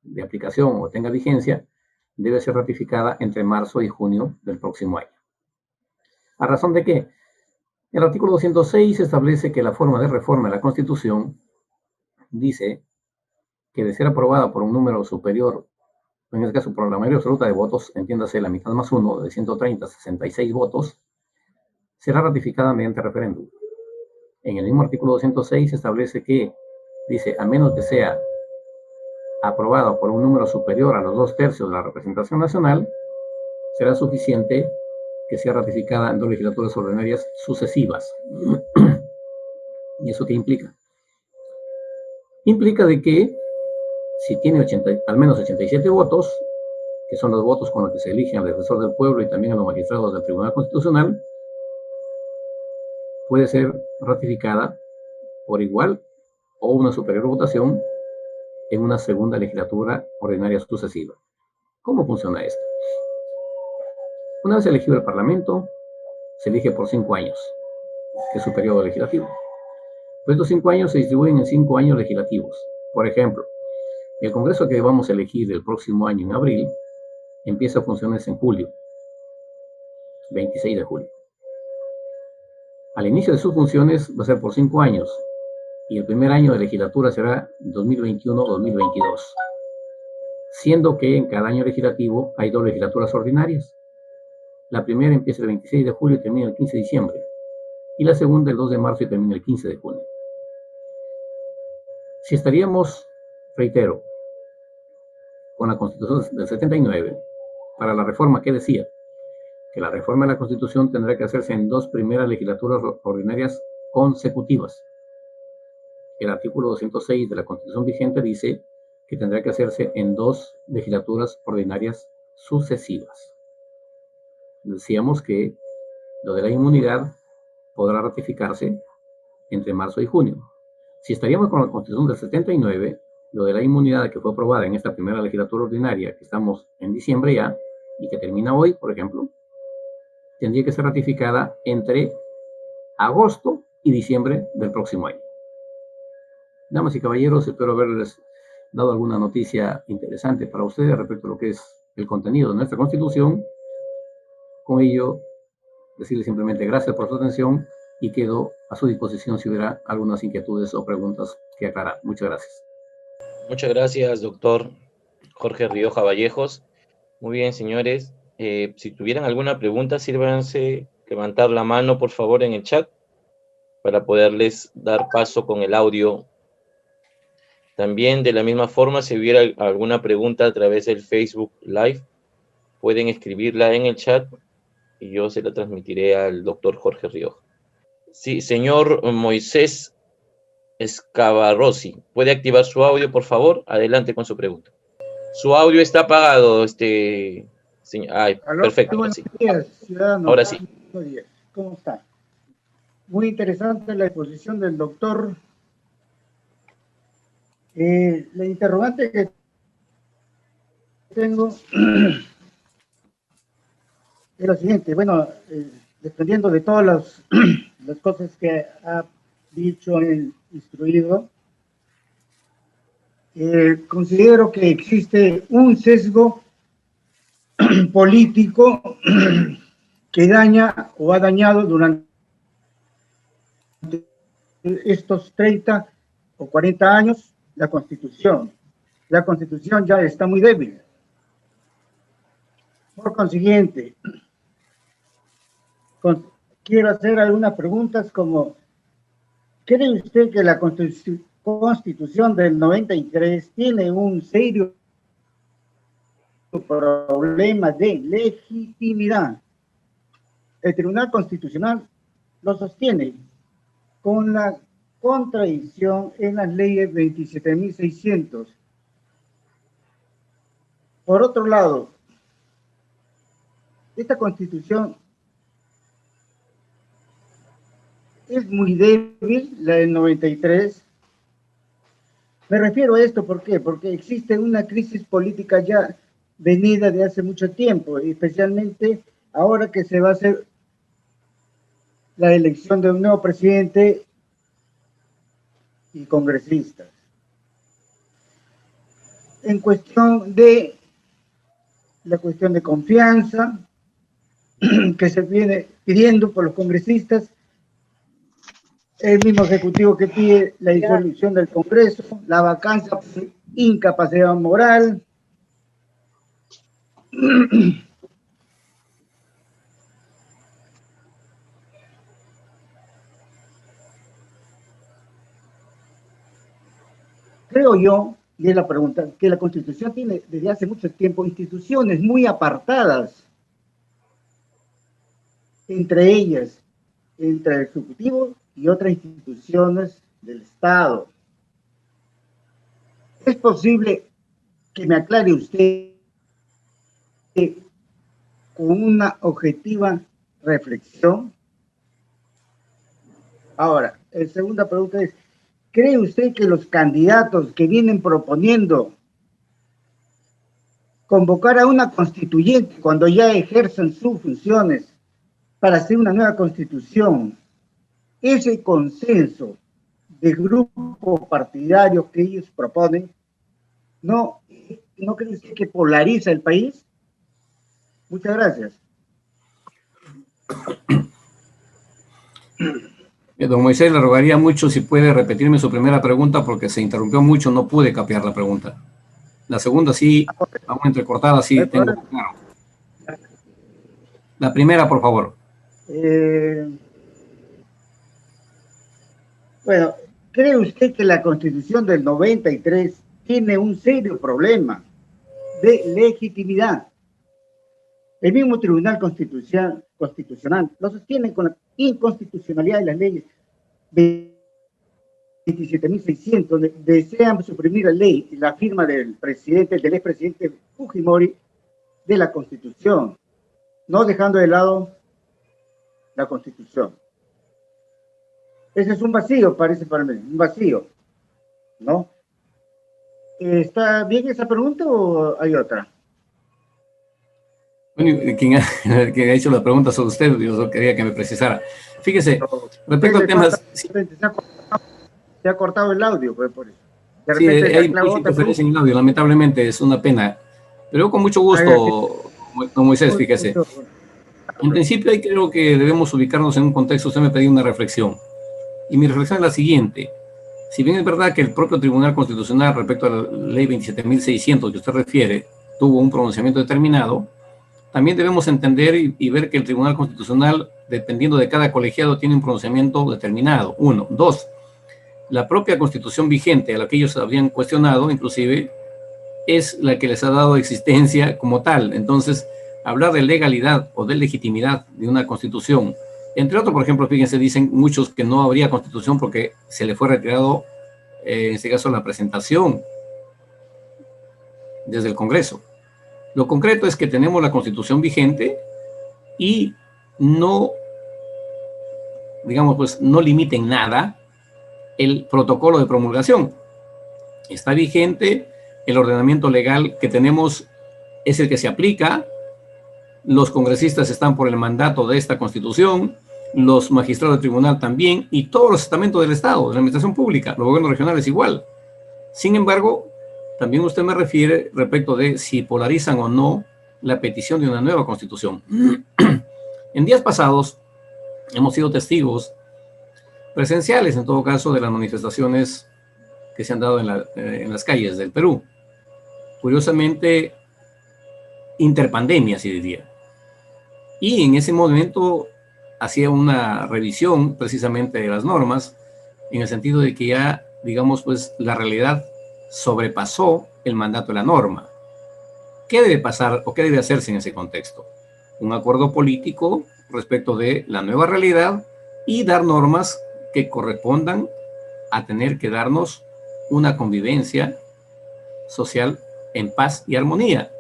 de aplicación o tenga vigencia, debe ser ratificada entre marzo y junio del próximo año. ¿A razón de qué? El artículo 206 establece que la forma de reforma de la Constitución dice que de ser aprobada por un número superior, en este caso por la mayoría absoluta de votos, entiéndase la mitad más 1, de 130 a 66 votos, será ratificada mediante referéndum. En el mismo artículo 206 establece que, dice, a menos que sea aprobada por un número superior a los 2/3 de la representación nacional, será suficiente que sea ratificada en 2 legislaturas ordinarias sucesivas. ¿Y eso qué implica? Implica de que si tiene al menos 87 votos, que son los votos con los que se elige al defensor del pueblo y también a los magistrados del Tribunal Constitucional, puede ser ratificada por igual o una superior votación en una segunda legislatura ordinaria sucesiva. ¿Cómo funciona esto? Una vez elegido el Parlamento, se elige por 5 años, que es su periodo legislativo. Pero estos 5 años se distribuyen en 5 años legislativos. Por ejemplo, el Congreso que vamos a elegir el próximo año en abril empieza funciones en julio, 26 de julio. Al inicio de sus funciones va a ser por 5 años y el primer año de legislatura será 2021-2022, siendo que en cada año legislativo hay 2 legislaturas ordinarias. La primera empieza el 26 de julio y termina el 15 de diciembre, y la segunda el 2 de marzo y termina el 15 de junio. Si estaríamos, reitero, con la Constitución del 79, para la reforma que decía que la reforma de la Constitución tendrá que hacerse en 2 primeras legislaturas ordinarias consecutivas. El artículo 206 de la Constitución vigente dice que tendrá que hacerse en 2 legislaturas ordinarias sucesivas. Decíamos que lo de la inmunidad podrá ratificarse entre marzo y junio. Si estaríamos con la Constitución del 79, lo de la inmunidad que fue aprobada en esta primera legislatura ordinaria, que estamos en diciembre ya, y que termina hoy, por ejemplo, tendría que ser ratificada entre agosto y diciembre del próximo año. Damas y caballeros, espero haberles dado alguna noticia interesante para ustedes respecto a lo que es el contenido de nuestra Constitución. Con ello, decirles simplemente gracias por su atención y quedo a su disposición si hubiera algunas inquietudes o preguntas que aclarar. Muchas gracias. Muchas gracias, doctor Jorge Rioja Vallejos. Muy bien, señores. Si tuvieran alguna pregunta, sírvanse levantar la mano, por favor, en el chat para poderles dar paso con el audio. También, de la misma forma, si hubiera alguna pregunta a través del Facebook Live, pueden escribirla en el chat y yo se la transmitiré al doctor Jorge Rioja. Sí, señor Moisés Escavarrosi, ¿puede activar su audio, por favor? Adelante con su pregunta. Su audio está apagado, señor. Ay, perfecto. Buenos días, ciudadanos. Ahora sí. Buenos días. ¿Cómo está? Muy interesante la exposición del doctor. La interrogante que tengo es la siguiente. Bueno, dependiendo de todas las cosas que ha dicho el instruido, considero que existe un sesgo político que daña o ha dañado durante estos 30 o 40 años la Constitución. La Constitución ya está muy débil. Por consiguiente, quiero hacer algunas preguntas como, ¿cree usted que la Constitución del 93 tiene un serio problema de legitimidad? El Tribunal Constitucional lo sostiene con la contradicción en las leyes 27.600. Por otro lado, esta Constitución es muy débil, la del 93. Me refiero a esto, ¿por qué? Porque existe una crisis política ya venida de hace mucho tiempo, especialmente ahora que se va a hacer la elección de un nuevo presidente y congresistas. En cuestión de la cuestión de confianza que se viene pidiendo por los congresistas, el mismo Ejecutivo que pide la disolución del Congreso, la vacancia por incapacidad moral. Creo yo, y es la pregunta, que la Constitución tiene desde hace mucho tiempo instituciones muy apartadas entre ellas, entre el Ejecutivo y otras instituciones del Estado. ¿Es posible que me aclare usted con una objetiva reflexión? Ahora, la segunda pregunta es, ¿cree usted que los candidatos que vienen proponiendo convocar a una constituyente cuando ya ejerzan sus funciones para hacer una nueva constitución, ese consenso de grupos partidarios que ellos proponen, ¿no cree usted que polariza el país? Muchas gracias. Don Moisés, le rogaría mucho si puede repetirme su primera pregunta porque se interrumpió mucho, no pude capear la pregunta. La segunda sí, vamos entrecortada, sí, tengo claro. La primera, por favor. Bueno, ¿cree usted que la Constitución del 93 tiene un serio problema de legitimidad? El mismo Tribunal Constitucional lo sostiene con la inconstitucionalidad de las leyes 27.600, donde desean suprimir la ley y la firma del expresidente Fujimori de la Constitución, no dejando de lado la Constitución. Ese es un vacío, parece para mí, un vacío, ¿no? ¿Está bien esa pregunta o hay otra? Bueno, quien ha hecho la pregunta sobre usted, yo quería que me precisara. Fíjese, respecto al tema... Se ha cortado el audio, pues, por eso. De Sí, repente, hay mucha interferencia en el audio, lamentablemente, es una pena. Pero yo con mucho gusto, don Moisés, fíjese. En principio, creo que debemos ubicarnos en un contexto. Usted me pedía una reflexión. Y mi reflexión es la siguiente. Si bien es verdad que el propio Tribunal Constitucional, respecto a la ley 27.600 que usted refiere, tuvo un pronunciamiento determinado, también debemos entender y ver que el Tribunal Constitucional, dependiendo de cada colegiado, tiene un pronunciamiento determinado. Uno. Dos, la propia Constitución vigente, a la que ellos habían cuestionado, inclusive, es la que les ha dado existencia como tal. Entonces, hablar de legalidad o de legitimidad de una Constitución, entre otros, por ejemplo, fíjense, dicen muchos que no habría Constitución porque se le fue retirado, en este caso, la presentación desde el Congreso. Lo concreto es que tenemos la Constitución vigente y no, digamos, pues no limiten nada el protocolo de promulgación. Está vigente, el ordenamiento legal que tenemos es el que se aplica, los congresistas están por el mandato de esta Constitución, los magistrados del tribunal también, y todos los estamentos del Estado, de la administración pública, los gobiernos regionales igual. Sin embargo, también usted me refiere respecto de si polarizan o no la petición de una nueva Constitución. En días pasados hemos sido testigos presenciales, en todo caso, de las manifestaciones que se han dado en las calles del Perú. Curiosamente, interpandemia, se diría. Y en ese momento hacía una revisión precisamente de las normas, en el sentido de que ya, digamos, pues la realidad sobrepasó el mandato de la norma. ¿Qué debe pasar o qué debe hacerse en ese contexto? Un acuerdo político respecto de la nueva realidad y dar normas que correspondan a tener que darnos una convivencia social en paz y armonía.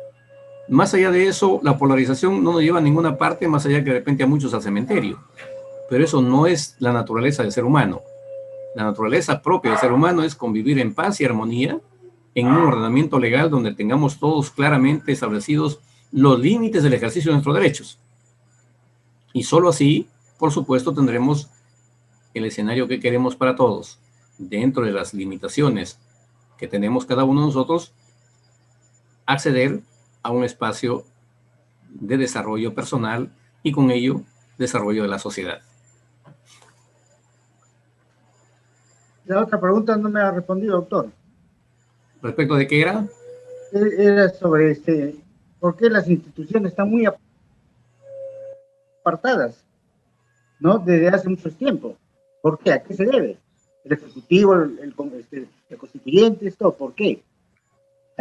Más allá de eso, la polarización no nos lleva a ninguna parte, más allá que de repente a muchos al cementerio. Pero eso no es la naturaleza del ser humano. La naturaleza propia del ser humano es convivir en paz y armonía en un ordenamiento legal donde tengamos todos claramente establecidos los límites del ejercicio de nuestros derechos. Y solo así, por supuesto, tendremos el escenario que queremos para todos, dentro de las limitaciones que tenemos cada uno de nosotros, acceder a un espacio de desarrollo personal y con ello desarrollo de la sociedad. La otra pregunta no me ha respondido, doctor. ¿Respecto de qué era? Era sobre por qué las instituciones están muy apartadas, ¿no? Desde hace mucho tiempo. ¿Por qué? ¿A qué se debe? El Ejecutivo, el Constituyente, esto, ¿por qué?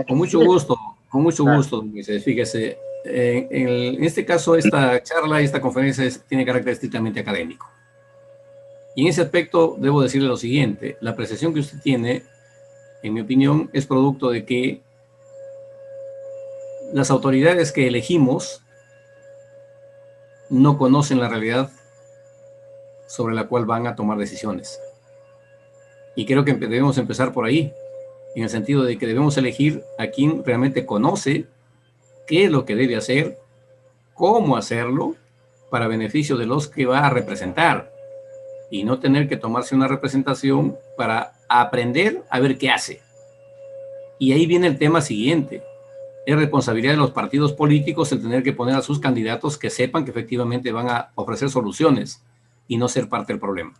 Con mucho gusto, don Moisés. Fíjese, En este caso, esta charla y esta conferencia tiene carácter estrictamente académico. Y en ese aspecto debo decirle lo siguiente: la apreciación que usted tiene, en mi opinión, es producto de que las autoridades que elegimos no conocen la realidad sobre la cual van a tomar decisiones. Y creo que debemos empezar por ahí, en el sentido de que debemos elegir a quien realmente conoce qué es lo que debe hacer, cómo hacerlo, para beneficio de los que va a representar, y no tener que tomarse una representación para aprender a ver qué hace. Y ahí viene el tema siguiente: es responsabilidad de los partidos políticos el tener que poner a sus candidatos que sepan que efectivamente van a ofrecer soluciones y no ser parte del problema.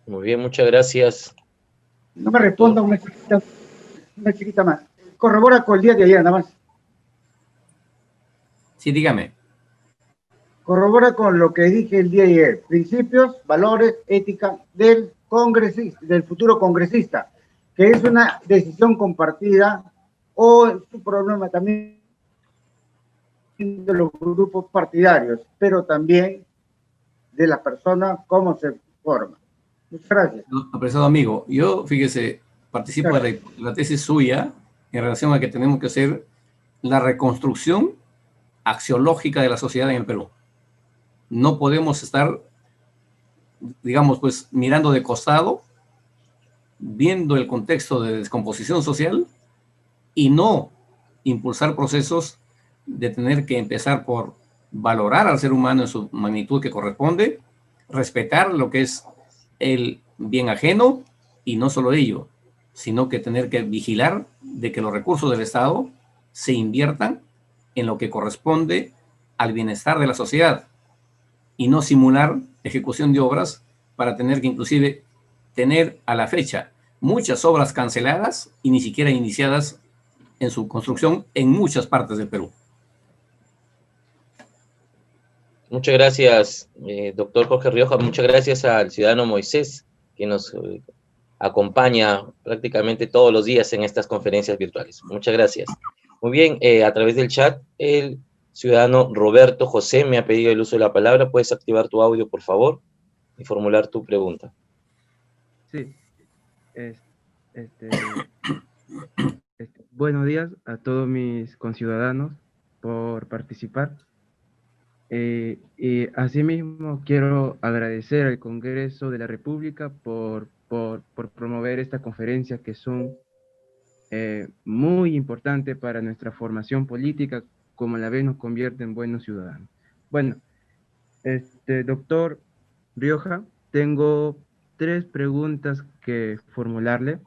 Muy bien, muchas gracias. No me responda una chiquita más. Corrobora con el día de ayer, nada más. Sí, dígame. Corrobora con lo que dije el día de ayer. Principios, valores, ética del congresista, del futuro congresista, que es una decisión compartida, o es un problema también de los grupos partidarios, pero también de la persona, cómo se forma. Muchas gracias. Apreciado amigo, yo, fíjese, participo de la tesis suya en relación a que tenemos que hacer la reconstrucción axiológica de la sociedad en el Perú. No podemos estar, digamos, pues mirando de costado, viendo el contexto de descomposición social y no impulsar procesos de tener que empezar por valorar al ser humano en su magnitud que corresponde, respetar lo que es el bien ajeno, y no solo ello, sino que tener que vigilar de que los recursos del Estado se inviertan en lo que corresponde al bienestar de la sociedad, y no simular ejecución de obras para tener que inclusive tener a la fecha muchas obras canceladas y ni siquiera iniciadas en su construcción en muchas partes del Perú. Muchas gracias, doctor Jorge Rioja. Muchas gracias al ciudadano Moisés, que nos acompaña prácticamente todos los días en estas conferencias virtuales. Muchas gracias. Muy bien, a través del chat, el ciudadano Roberto José me ha pedido el uso de la palabra. ¿Puedes activar tu audio, por favor, y formular tu pregunta? Sí. Buenos días a todos mis conciudadanos por participar. Y asimismo quiero agradecer al Congreso de la República por promover esta conferencia, que son muy importantes para nuestra formación política, como a la vez nos convierte en buenos ciudadanos. Bueno, doctor Rioja, tengo 3 preguntas que formularle.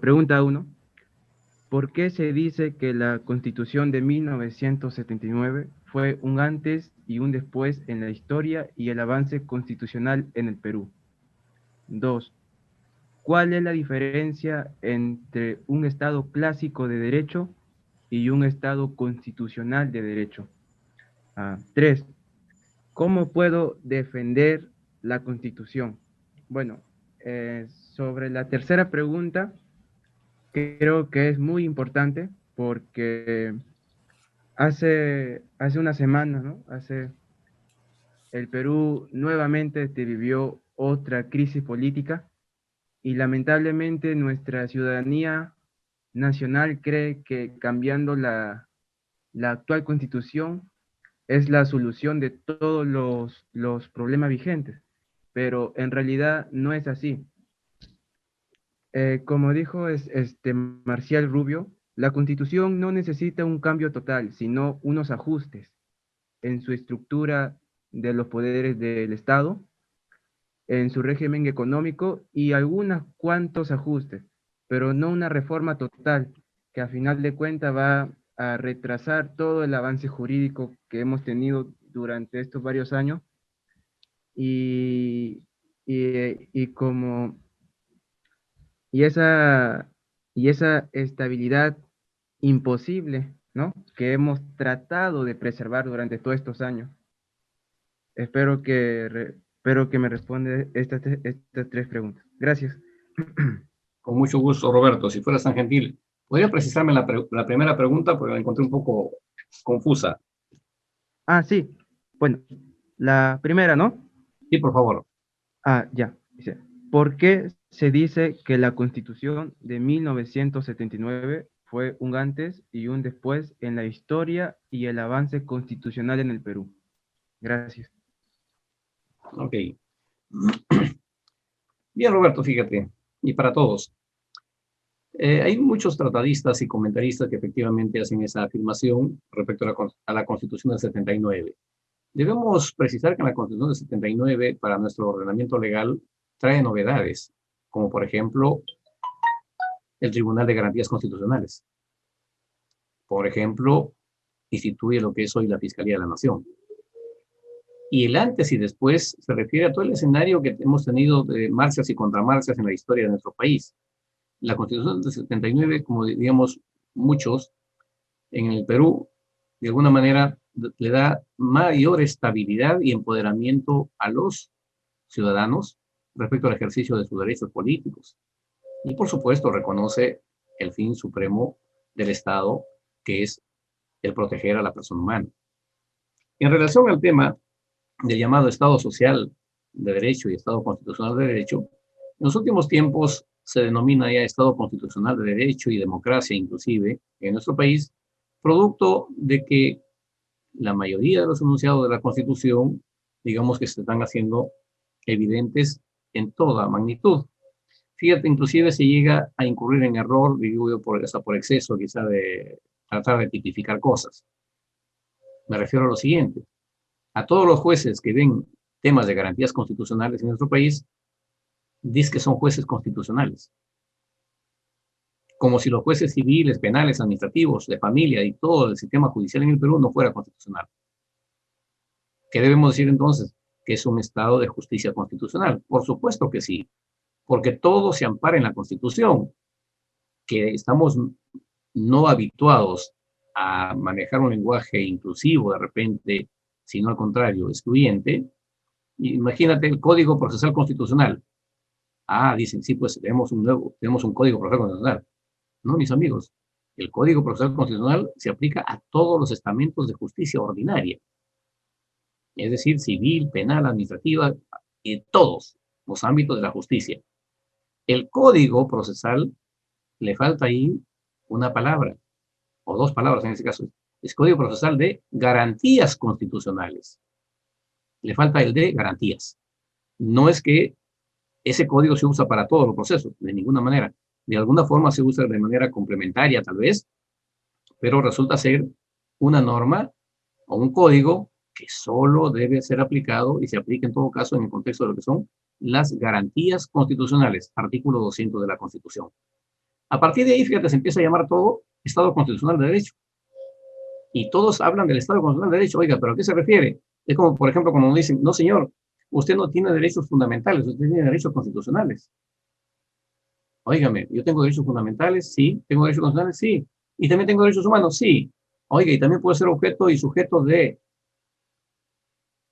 Pregunta 1. ¿Por qué se dice que la Constitución de 1979 fue un antes y un después en la historia y el avance constitucional en el Perú? 2. ¿Cuál es la diferencia entre un Estado clásico de derecho y un Estado constitucional de derecho? 3. ¿Cómo puedo defender la Constitución? Bueno, sobre la tercera pregunta, creo que es muy importante porque hace una semana, ¿no? El Perú nuevamente vivió otra crisis política, y lamentablemente nuestra ciudadanía nacional cree que cambiando la actual constitución es la solución de todos los problemas vigentes, pero en realidad no es así. Como dijo Marcial Rubio, la Constitución no necesita un cambio total, sino unos ajustes en su estructura de los poderes del Estado, en su régimen económico y algunos cuantos ajustes, pero no una reforma total, que a final de cuentas va a retrasar todo el avance jurídico que hemos tenido durante estos varios años, y, y como y esa, y esa estabilidad imposible, ¿no? Que hemos tratado de preservar durante todos estos años. Espero que me responda estas 3 preguntas. Gracias. Con mucho gusto, Roberto. Si fueras tan gentil, ¿podría precisarme la primera pregunta? Porque la encontré un poco confusa. Ah, sí. Bueno, la primera, ¿no? Sí, por favor. Ah, ya. Dice, ¿por qué se dice que la Constitución de 1979 fue un antes y un después en la historia y el avance constitucional en el Perú? Gracias. Ok. Bien, Roberto, fíjate, y para todos. Hay muchos tratadistas y comentaristas que efectivamente hacen esa afirmación respecto a la Constitución del 79. Debemos precisar que la Constitución del 79, para nuestro ordenamiento legal, trae novedades, como por ejemplo el Tribunal de Garantías Constitucionales. Por ejemplo, instituye lo que es hoy la Fiscalía de la Nación. Y el antes y después se refiere a todo el escenario que hemos tenido de marchas y contramarchas en la historia de nuestro país. La Constitución del 79, como diríamos muchos, en el Perú, de alguna manera le da mayor estabilidad y empoderamiento a los ciudadanos respecto al ejercicio de sus derechos políticos. Y por supuesto reconoce el fin supremo del Estado, que es el proteger a la persona humana. En relación al tema del llamado Estado Social de Derecho y Estado Constitucional de Derecho, en los últimos tiempos se denomina ya Estado Constitucional de Derecho y Democracia inclusive en nuestro país, producto de que la mayoría de los enunciados de la Constitución, digamos que se están haciendo evidentes en toda magnitud. Fíjate, inclusive se llega a incurrir en error, digo yo, hasta por exceso quizá de tratar de tipificar cosas. Me refiero a lo siguiente. A todos los jueces que ven temas de garantías constitucionales en nuestro país, dicen que son jueces constitucionales. Como si los jueces civiles, penales, administrativos, de familia y todo el sistema judicial en el Perú no fuera constitucional. ¿Qué debemos decir entonces? Que es un estado de justicia constitucional. Por supuesto que sí, porque todo se ampara en la Constitución, que estamos no habituados a manejar un lenguaje inclusivo de repente, sino al contrario, excluyente. Imagínate el Código Procesal Constitucional. Ah, dicen, sí, pues tenemos un Código Procesal Constitucional. No, mis amigos, el Código Procesal Constitucional se aplica a todos los estamentos de justicia ordinaria, es decir, civil, penal, administrativa, y todos los ámbitos de la justicia. El Código Procesal le falta ahí una palabra, o dos palabras en este caso. Es Código Procesal de Garantías Constitucionales. Le falta el de garantías. No es que ese código se usa para todos los procesos, de ninguna manera. De alguna forma se usa de manera complementaria, tal vez, pero resulta ser una norma o un código que solo debe ser aplicado y se aplica en todo caso en el contexto de lo que son las garantías constitucionales, artículo 200 de la Constitución. A partir de ahí, fíjate, se empieza a llamar todo Estado Constitucional de Derecho. Y todos hablan del Estado Constitucional de Derecho. Oiga, ¿pero a qué se refiere? Es como, por ejemplo, como dicen, no señor, usted no tiene derechos fundamentales, usted tiene derechos constitucionales. Óigame, yo tengo derechos fundamentales, sí. Tengo derechos constitucionales, sí. Y también tengo derechos humanos, sí. Oiga, y también puedo ser objeto y sujeto de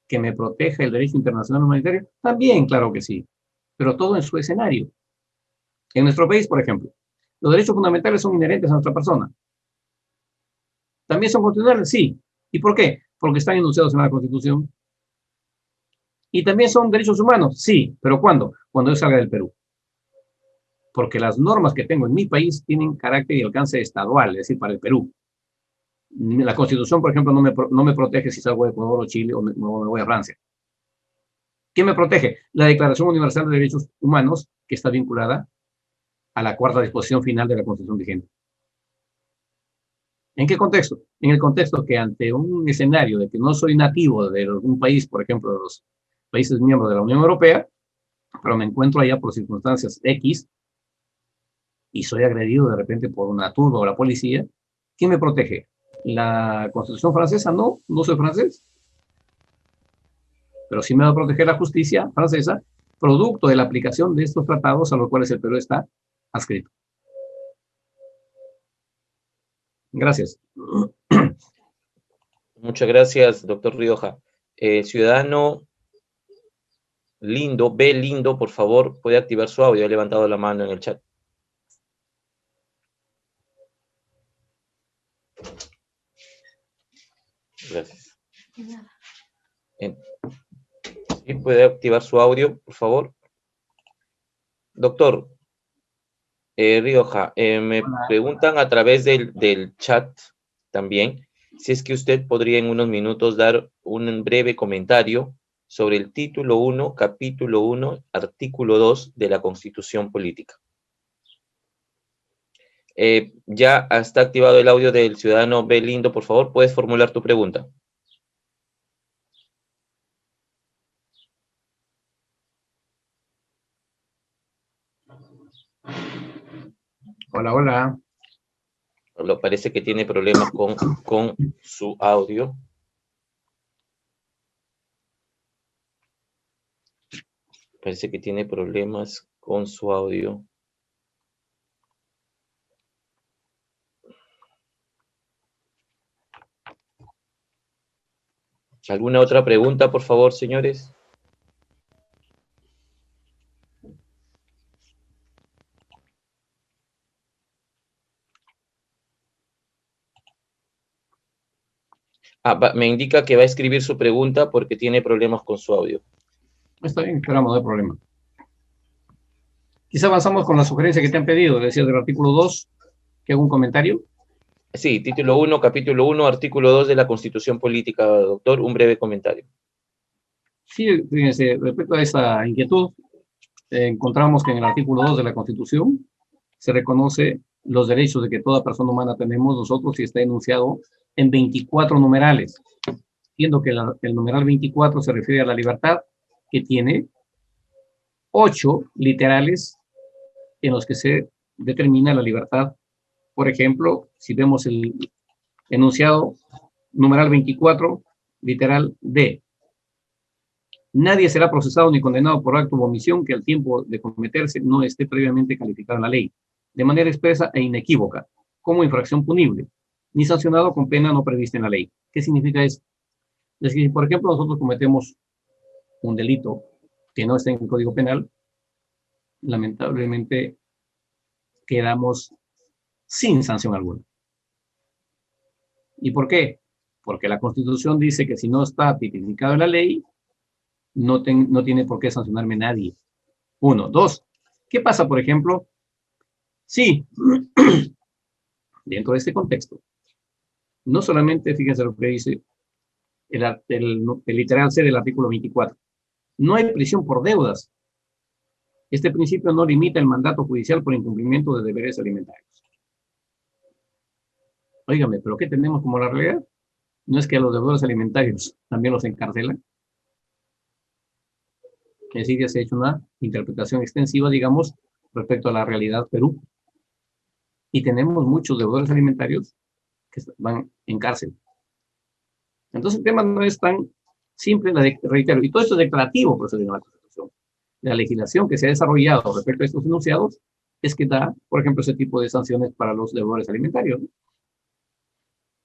que me proteja el derecho internacional humanitario. También, claro que sí. Pero todo en su escenario. En nuestro país, por ejemplo, los derechos fundamentales son inherentes a nuestra persona. ¿También son constitucionales? Sí. ¿Y por qué? Porque están enunciados en la Constitución. ¿Y también son derechos humanos? Sí. ¿Pero cuándo? Cuando yo salga del Perú. Porque las normas que tengo en mi país tienen carácter y alcance estadual, es decir, para el Perú. La Constitución, por ejemplo, no me protege si salgo de Ecuador o Chile o me voy a Francia. ¿Qué me protege? La Declaración Universal de Derechos Humanos, que está vinculada a la cuarta disposición final de la Constitución vigente. ¿En qué contexto? En el contexto que ante un escenario de que no soy nativo de un país, por ejemplo, de los países miembros de la Unión Europea, pero me encuentro allá por circunstancias X y soy agredido de repente por una turba o la policía, ¿quién me protege? ¿La Constitución francesa? No, no soy francés. Pero sí me va a proteger la justicia francesa, producto de la aplicación de estos tratados a los cuales el Perú está adscrito. Gracias. Muchas gracias, doctor Rioja. Ciudadano Lindo, B. Lindo, por favor, puede activar su audio. Ha levantado la mano en el chat. Gracias. ¿Sí puede activar su audio, por favor? Doctor Rioja, me preguntan a través del chat también si es que usted podría en unos minutos dar un breve comentario sobre el título 1, capítulo 1, artículo 2 de la Constitución Política. Ya está activado el audio del ciudadano Belindo, por favor, puedes formular tu pregunta. Hola, hola. Parece que tiene problemas con su audio. Parece que tiene problemas con su audio. ¿Alguna otra pregunta, por favor, señores? Me indica que va a escribir su pregunta porque tiene problemas con su audio. Está bien, esperamos, no hay problema. Quizá avanzamos con la sugerencia que te han pedido, decía del artículo 2, que hago un comentario. Sí, título 1, capítulo 1, artículo 2 de la Constitución Política, doctor, un breve comentario. Sí, fíjense, respecto a esa inquietud, encontramos que en el artículo 2 de la Constitución se reconoce los derechos de que toda persona humana tenemos nosotros y está enunciado en 24 numerales, siendo que el numeral 24 se refiere a la libertad, que tiene 8 literales en los que se determina la libertad. Por ejemplo, si vemos el enunciado numeral 24, literal D. Nadie será procesado ni condenado por acto o omisión que al tiempo de cometerse no esté previamente calificado en la ley, de manera expresa e inequívoca, como infracción punible, ni sancionado con pena no prevista en la ley. ¿Qué significa eso? Es que, por ejemplo, nosotros cometemos un delito que no está en el Código Penal, lamentablemente quedamos sin sanción alguna. ¿Y por qué? Porque la Constitución dice que si no está tipificado en la ley, no tiene por qué sancionarme nadie. 1. 2. ¿Qué pasa, por ejemplo, si dentro de este contexto, no solamente, fíjense lo que dice el literal C del artículo 24, no hay prisión por deudas. Este principio no limita el mandato judicial por incumplimiento de deberes alimentarios. Óigame, ¿pero qué tenemos como la realidad? ¿No es que a los deudores alimentarios también los encarcelan? Es decir, ya se ha hecho una interpretación extensiva, digamos, respecto a la realidad Perú. Y tenemos muchos deudores alimentarios que van en cárcel. Entonces el tema no es tan simple, reitero, y todo esto es declarativo, por eso digo la Constitución. La legislación que se ha desarrollado respecto a estos enunciados es que da, por ejemplo, ese tipo de sanciones para los deudores alimentarios, ¿no?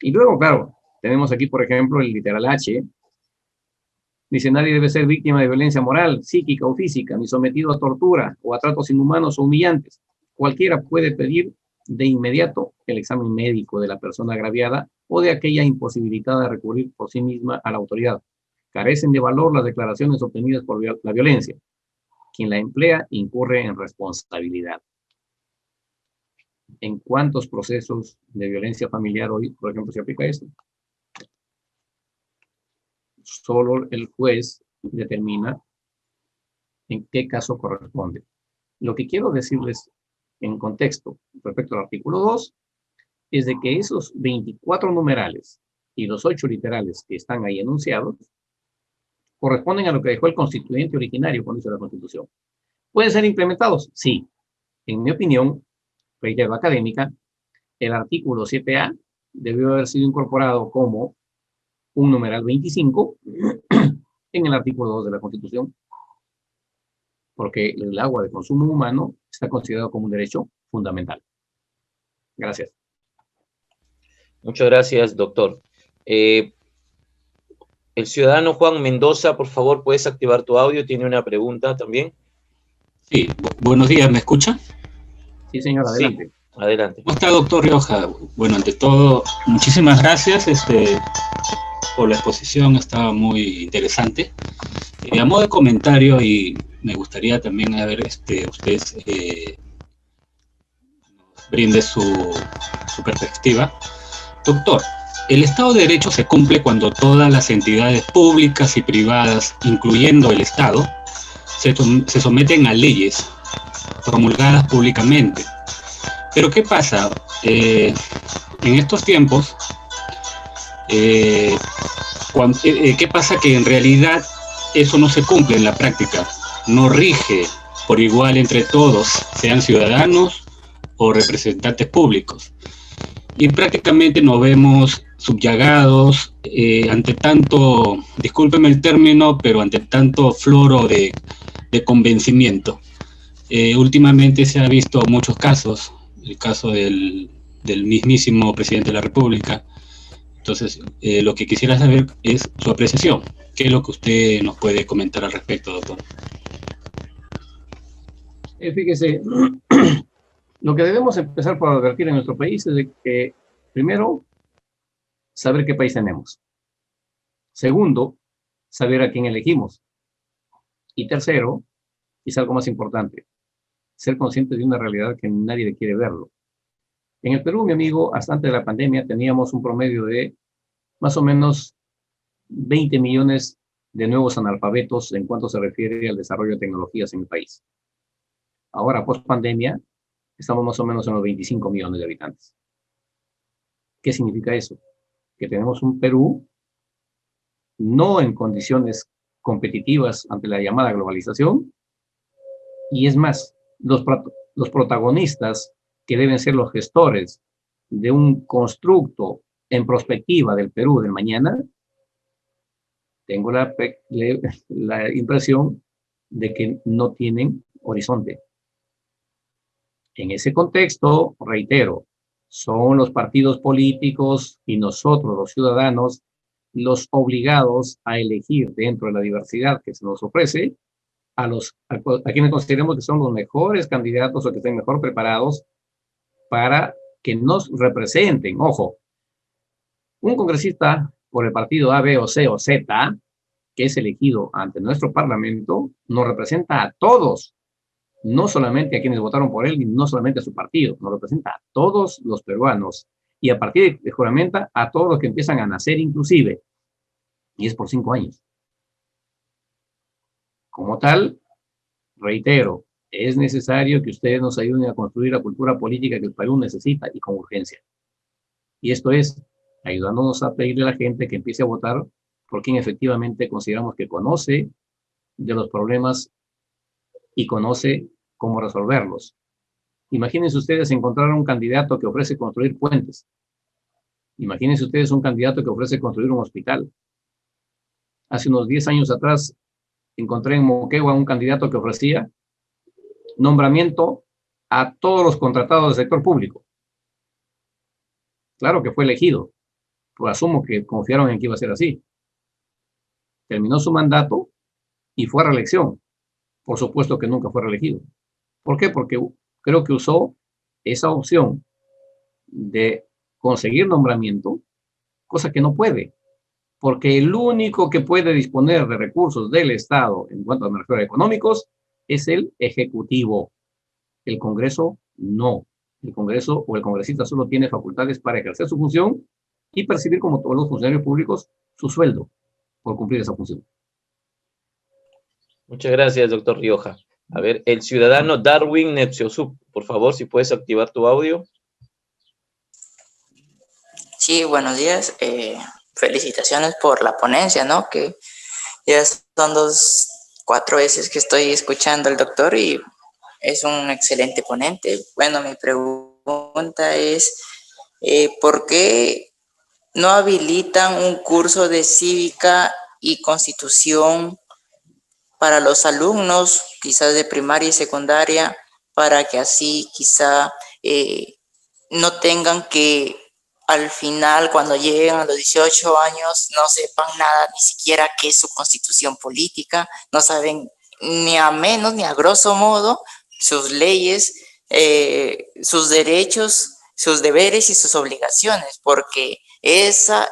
Y luego, claro, tenemos aquí, por ejemplo, el literal H. Dice, nadie debe ser víctima de violencia moral, psíquica o física, ni sometido a tortura o a tratos inhumanos o humillantes. Cualquiera puede pedir de inmediato el examen médico de la persona agraviada o de aquella imposibilitada de recurrir por sí misma a la autoridad. Carecen de valor las declaraciones obtenidas por la violencia. Quien la emplea incurre en responsabilidad. ¿En cuántos procesos de violencia familiar hoy, por ejemplo, se aplica esto? Solo el juez determina en qué caso corresponde. Lo que quiero decirles en contexto respecto al artículo 2 es de que esos 24 numerales y los 8 literales que están ahí enunciados corresponden a lo que dejó el constituyente originario cuando hizo la Constitución. ¿Pueden ser implementados? Sí. En mi opinión, reitero, académica, el artículo 7A debió haber sido incorporado como un numeral 25 en el artículo 2 de la Constitución, porque el agua de consumo humano está considerado como un derecho fundamental. Gracias. Muchas gracias, doctor. El ciudadano Juan Mendoza, por favor, puedes activar tu audio. Tiene una pregunta también. Sí, buenos días, ¿me escucha? Sí, señor, adelante. Sí, adelante. ¿Cómo está, doctor Rioja? Bueno, ante todo, muchísimas gracias por la exposición, estaba muy interesante. A modo de comentario, y me gustaría también usted brinde su perspectiva. Doctor, el Estado de Derecho se cumple cuando todas las entidades públicas y privadas, incluyendo el Estado, se someten a leyes promulgadas públicamente. Pero ¿qué pasa? En estos tiempos, ¿qué pasa? Que en realidad eso no se cumple en la práctica, no rige por igual entre todos, sean ciudadanos o representantes públicos. Y prácticamente nos vemos subyugados ante tanto, discúlpeme el término, pero ante tanto floro de convencimiento. Últimamente se ha visto muchos casos, el caso del mismísimo presidente de la República. Entonces, lo que quisiera saber es su apreciación. ¿Qué es lo que usted nos puede comentar al respecto, doctor? Fíjese, lo que debemos empezar por advertir en nuestro país es de que, primero, saber qué país tenemos. Segundo, saber a quién elegimos. Y tercero, quizá algo más importante, ser consciente de una realidad que nadie quiere verlo. En el Perú, mi amigo, hasta antes de la pandemia teníamos un promedio de más o menos 20 millones de nuevos analfabetos en cuanto se refiere al desarrollo de tecnologías en el país. Ahora, post pandemia, estamos más o menos en los 25 millones de habitantes. ¿Qué significa eso? Que tenemos un Perú no en condiciones competitivas ante la llamada globalización, y es más, los protagonistas que deben ser los gestores de un constructo en perspectiva del Perú del mañana, tengo la impresión de que no tienen horizonte. En ese contexto, reitero, son los partidos políticos y nosotros, los ciudadanos, los obligados a elegir dentro de la diversidad que se nos ofrece a quienes consideremos que son los mejores candidatos o que estén mejor preparados para que nos representen. Ojo, un congresista por el partido A, B o C o Z, que es elegido ante nuestro Parlamento, nos representa a todos, no solamente a quienes votaron por él, no solamente a su partido, nos representa a todos los peruanos. Y a partir de juramenta a todos los que empiezan a nacer inclusive. Y es por 5 años. Como tal, reitero, es necesario que ustedes nos ayuden a construir la cultura política que el Perú necesita y con urgencia. Y esto es ayudándonos a pedirle a la gente que empiece a votar por quien efectivamente consideramos que conoce de los problemas y conoce cómo resolverlos. Imagínense ustedes encontrar un candidato que ofrece construir puentes. Imagínense ustedes un candidato que ofrece construir un hospital. Hace unos 10 años atrás encontré en Moquegua un candidato que ofrecía nombramiento a todos los contratados del sector público. Claro que fue elegido, pues asumo que confiaron en que iba a ser así. Terminó su mandato y fue a reelección. Por supuesto que nunca fue reelegido. ¿Por qué? Porque creo que usó esa opción de conseguir nombramiento, cosa que no puede, porque el único que puede disponer de recursos del Estado en cuanto a mercados económicos es el Ejecutivo. El Congreso no. El Congreso o el congresista solo tiene facultades para ejercer su función y percibir, como todos los funcionarios públicos, su sueldo por cumplir esa función. Muchas gracias, doctor Rioja. A ver, el ciudadano Darwin Nepsiosup, por favor, si puedes activar tu audio. Sí, buenos días. Felicitaciones por la ponencia, ¿no? Que ya son 4 veces que estoy escuchando al doctor y es un excelente ponente. Bueno, mi pregunta es, ¿por qué no habilitan un curso de cívica y constitución para los alumnos, quizás de primaria y secundaria, para que así quizá no tengan que al final, cuando lleguen a los 18 años, no sepan nada, ni siquiera qué es su constitución política, no saben ni a menos ni a grosso modo sus leyes, sus derechos, sus deberes y sus obligaciones, porque esa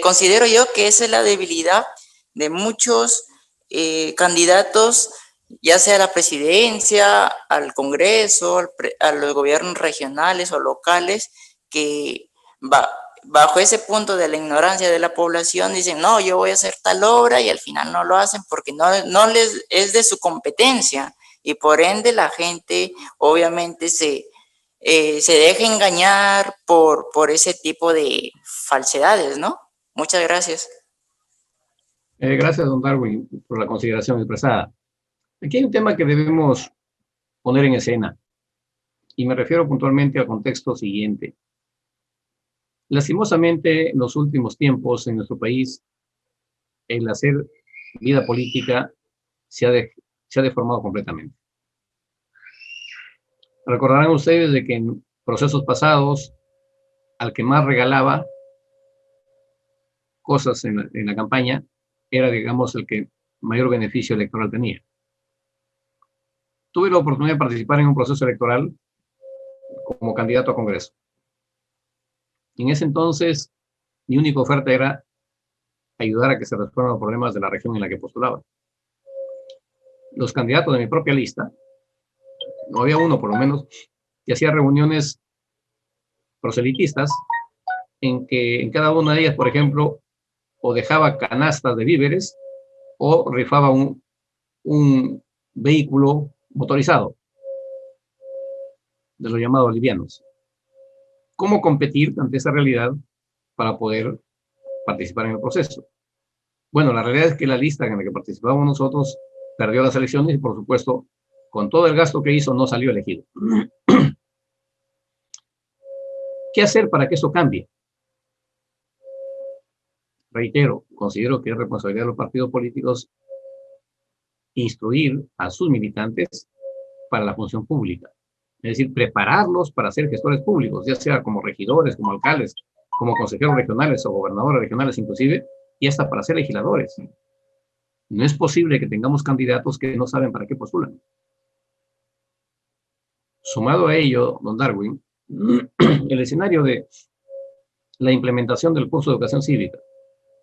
considero yo que esa es la debilidad de muchos candidatos, ya sea a la presidencia, al Congreso, a los gobiernos regionales o locales, que bajo ese punto de la ignorancia de la población dicen, no, yo voy a hacer tal obra, y al final no lo hacen porque no les es de su competencia, y por ende la gente obviamente se deja engañar por ese tipo de falsedades, ¿no? Muchas gracias. Gracias, don Darwin, por la consideración expresada. Aquí hay un tema que debemos poner en escena, y me refiero puntualmente al contexto siguiente. Lastimosamente, en los últimos tiempos en nuestro país, el hacer vida política se ha deformado completamente. Recordarán ustedes de que en procesos pasados, al que más regalaba cosas en la campaña, era, digamos, el que mayor beneficio electoral tenía. Tuve la oportunidad de participar en un proceso electoral como candidato a Congreso. En ese entonces, mi única oferta era ayudar a que se resuelvan los problemas de la región en la que postulaba. Los candidatos de mi propia lista, no había uno por lo menos, que hacía reuniones proselitistas en que en cada una de ellas, por ejemplo, o dejaba canastas de víveres o rifaba un vehículo motorizado, de los llamados livianos. ¿Cómo competir ante esa realidad para poder participar en el proceso? Bueno, la realidad es que la lista en la que participábamos nosotros perdió las elecciones y, por supuesto, con todo el gasto que hizo, no salió elegido. ¿Qué hacer para que eso cambie? Reitero, considero que es responsabilidad de los partidos políticos instruir a sus militantes para la función pública. Es decir, prepararlos para ser gestores públicos, ya sea como regidores, como alcaldes, como consejeros regionales o gobernadores regionales inclusive, y hasta para ser legisladores. No es posible que tengamos candidatos que no saben para qué postulan. Sumado a ello, don Darwin, el escenario de la implementación del curso de educación cívica.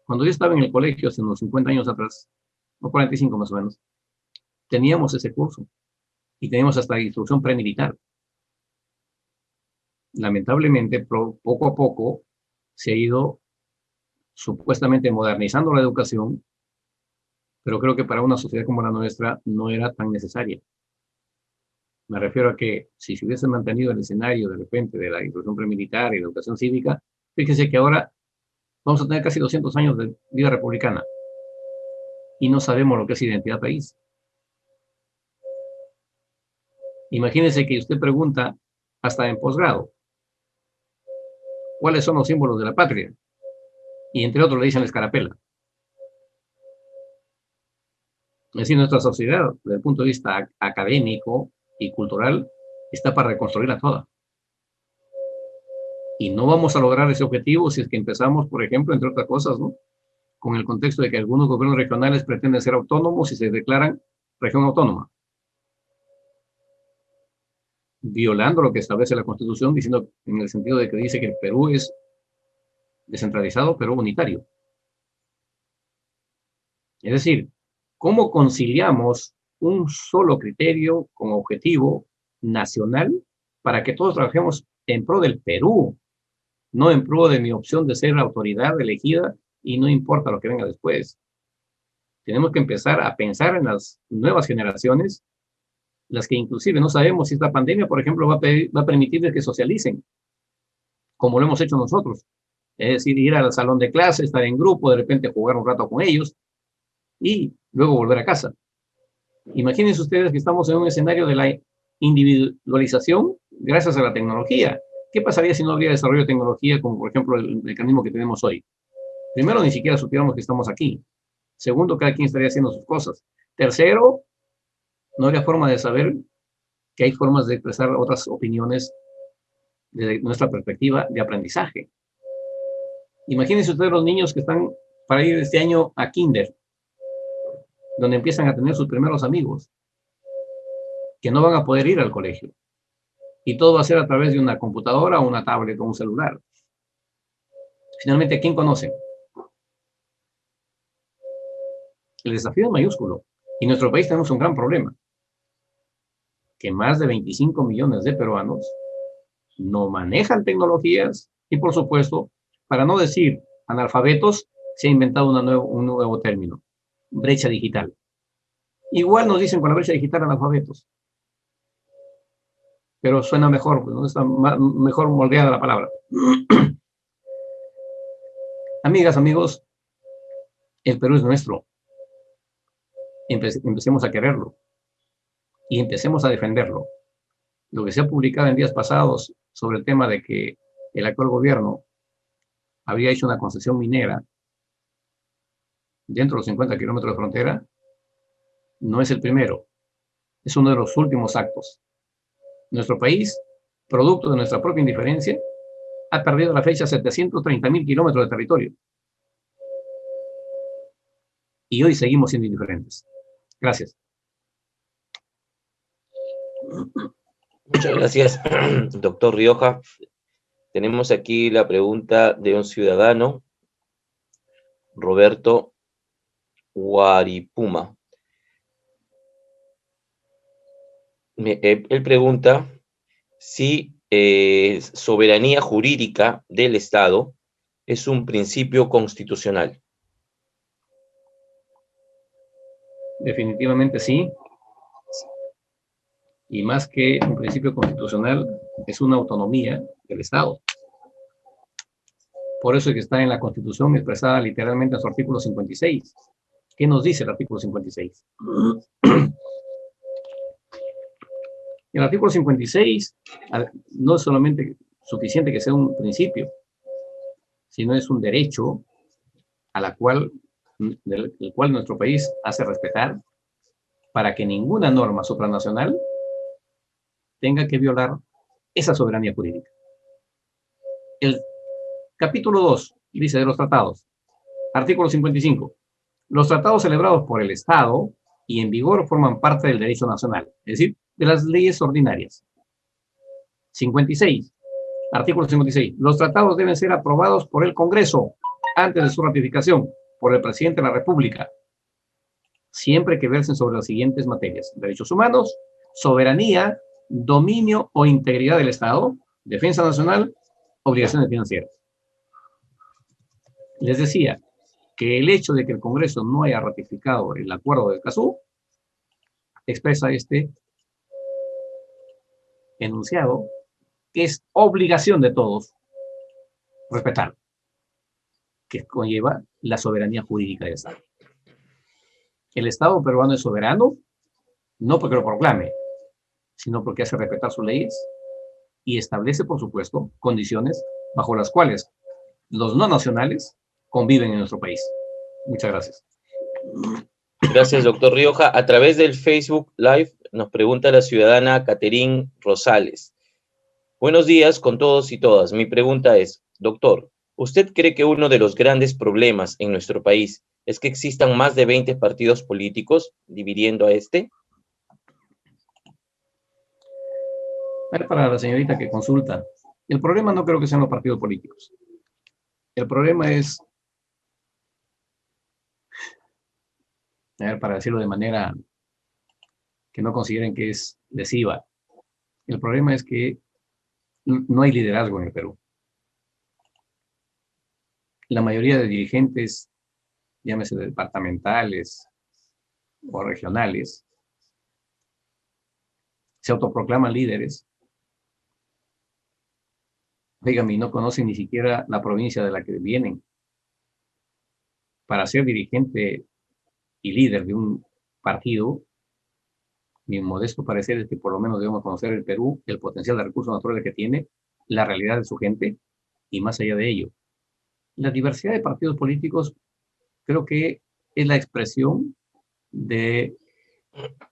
Cuando yo estaba en el colegio hace unos 50 años atrás, o 45 más o menos, teníamos ese curso y teníamos hasta instrucción premilitar. Lamentablemente, poco a poco se ha ido supuestamente modernizando la educación, pero creo que para una sociedad como la nuestra no era tan necesaria. Me refiero a que si se hubiese mantenido el escenario de repente de la instrucción premilitar y la educación cívica, fíjense que ahora vamos a tener casi 200 años de vida republicana y no sabemos lo que es identidad país. Imagínense que usted pregunta hasta en posgrado, ¿cuáles son los símbolos de la patria? Y entre otros le dicen la escarapela. Es decir, nuestra sociedad, desde el punto de vista académico y cultural, está para reconstruirla toda. Y no vamos a lograr ese objetivo si es que empezamos, por ejemplo, entre otras cosas, ¿no?, con el contexto de que algunos gobiernos regionales pretenden ser autónomos y se declaran región autónoma, violando lo que establece la Constitución, diciendo en el sentido de que dice que el Perú es descentralizado, pero unitario. Es decir, ¿cómo conciliamos un solo criterio como objetivo nacional para que todos trabajemos en pro del Perú, no en pro de mi opción de ser autoridad elegida y no importa lo que venga después? Tenemos que empezar a pensar en las nuevas generaciones, las que inclusive no sabemos si esta pandemia, por ejemplo, va a permitirles que socialicen, como lo hemos hecho nosotros. Es decir, ir al salón de clase, estar en grupo, de repente jugar un rato con ellos y luego volver a casa. Imagínense ustedes que estamos en un escenario de la individualización gracias a la tecnología. ¿Qué pasaría si no habría desarrollo de tecnología como, por ejemplo, el mecanismo que tenemos hoy? Primero, ni siquiera supiéramos que estamos aquí. Segundo, cada quien estaría haciendo sus cosas. Tercero, no habría forma de saber que hay formas de expresar otras opiniones desde nuestra perspectiva de aprendizaje. Imagínense ustedes los niños que están para ir este año a kinder, donde empiezan a tener sus primeros amigos, que no van a poder ir al colegio. Y todo va a ser a través de una computadora o una tablet o un celular. Finalmente, ¿a quién conocen? El desafío es mayúsculo. Y en nuestro país tenemos un gran problema, que más de 25 millones de peruanos no manejan tecnologías y, por supuesto, para no decir analfabetos, se ha inventado un nuevo término, brecha digital. Igual nos dicen con la brecha digital analfabetos, pero suena mejor, ¿no? Está mejor moldeada la palabra. Amigas, amigos, el Perú es nuestro. Empecemos a quererlo y empecemos a defenderlo. Lo que se ha publicado en días pasados sobre el tema de que el actual gobierno había hecho una concesión minera dentro de los 50 kilómetros de frontera, no es el primero, es uno de los últimos actos. Nuestro país, producto de nuestra propia indiferencia, ha perdido a la fecha 730.000 kilómetros de territorio. Y hoy seguimos siendo indiferentes. Gracias. Muchas gracias, doctor Rioja. Tenemos aquí la pregunta de un ciudadano, Roberto Guaripuma. Él pregunta si soberanía jurídica del Estado es un principio constitucional. Definitivamente sí. Y más que un principio constitucional, es una autonomía del Estado. Por eso es que está en la Constitución expresada literalmente en su artículo 56. ¿Qué nos dice el artículo 56? El artículo 56 no es solamente suficiente que sea un principio, sino es un derecho del cual nuestro país hace respetar para que ninguna norma supranacional tenga que violar esa soberanía jurídica. El capítulo 2 dice de los tratados, artículo 55, los tratados celebrados por el Estado y en vigor forman parte del derecho nacional, es decir, de las leyes ordinarias. 56, artículo 56, los tratados deben ser aprobados por el Congreso antes de su ratificación por el presidente de la República, siempre que versen sobre las siguientes materias: derechos humanos, soberanía, dominio o integridad del Estado, defensa nacional, obligaciones financieras. Les decía que el hecho de que el Congreso no haya ratificado el acuerdo del Escazú expresa este enunciado que es obligación de todos respetar, que conlleva la soberanía jurídica del Estado. El Estado peruano es soberano, no porque lo proclame, sino porque hace respetar sus leyes y establece, por supuesto, condiciones bajo las cuales los no nacionales conviven en nuestro país. Muchas gracias. Gracias, doctor Rioja. A través del Facebook Live nos pregunta la ciudadana Caterín Rosales. Buenos días con todos y todas. Mi pregunta es, doctor, ¿usted cree que uno de los grandes problemas en nuestro país es que existan más de 20 partidos políticos dividiendo a este? Para la señorita que consulta, el problema no creo que sean los partidos políticos. El problema es, para decirlo de manera que no consideren que es lesiva, el problema es que no hay liderazgo en el Perú. La mayoría de dirigentes, llámese departamentales o regionales, se autoproclaman líderes. Dígame, no conocen ni siquiera la provincia de la que vienen. Para ser dirigente y líder de un partido, mi modesto parecer es que por lo menos debemos conocer el Perú, el potencial de recursos naturales que tiene, la realidad de su gente, y más allá de ello. La diversidad de partidos políticos creo que es la expresión de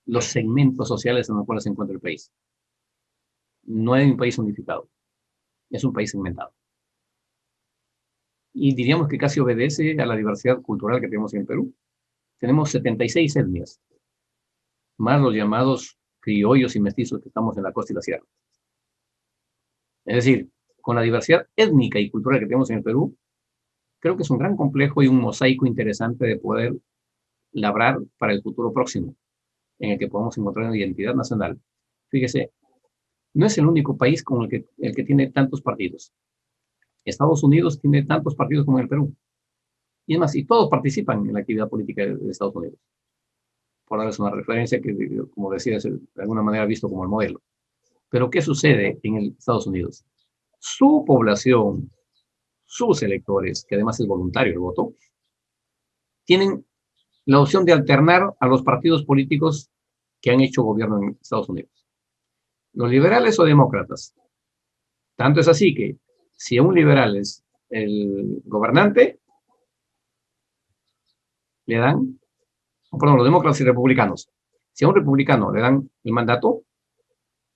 los segmentos sociales en los cuales se encuentra el país. No hay un país unificado, es un país segmentado. Y diríamos que casi obedece a la diversidad cultural que tenemos en el Perú. Tenemos 76 etnias, más los llamados criollos y mestizos que estamos en la costa y la sierra. Es decir, con la diversidad étnica y cultural que tenemos en el Perú, creo que es un gran complejo y un mosaico interesante de poder labrar para el futuro próximo, en el que podamos encontrar una identidad nacional. Fíjese, no es el único país con el que tiene tantos partidos. Estados Unidos tiene tantos partidos como el Perú. Y es más, y todos participan en la actividad política de Estados Unidos. Por darles una referencia que, como decía, es de alguna manera visto como el modelo. Pero ¿qué sucede en Estados Unidos? Su población, sus electores, que además es voluntario el voto, tienen la opción de alternar a los partidos políticos que han hecho gobierno en Estados Unidos. Los liberales o demócratas. Tanto es así que si un liberal es el gobernante, le dan, perdón, los demócratas y republicanos. Si a un republicano le dan el mandato,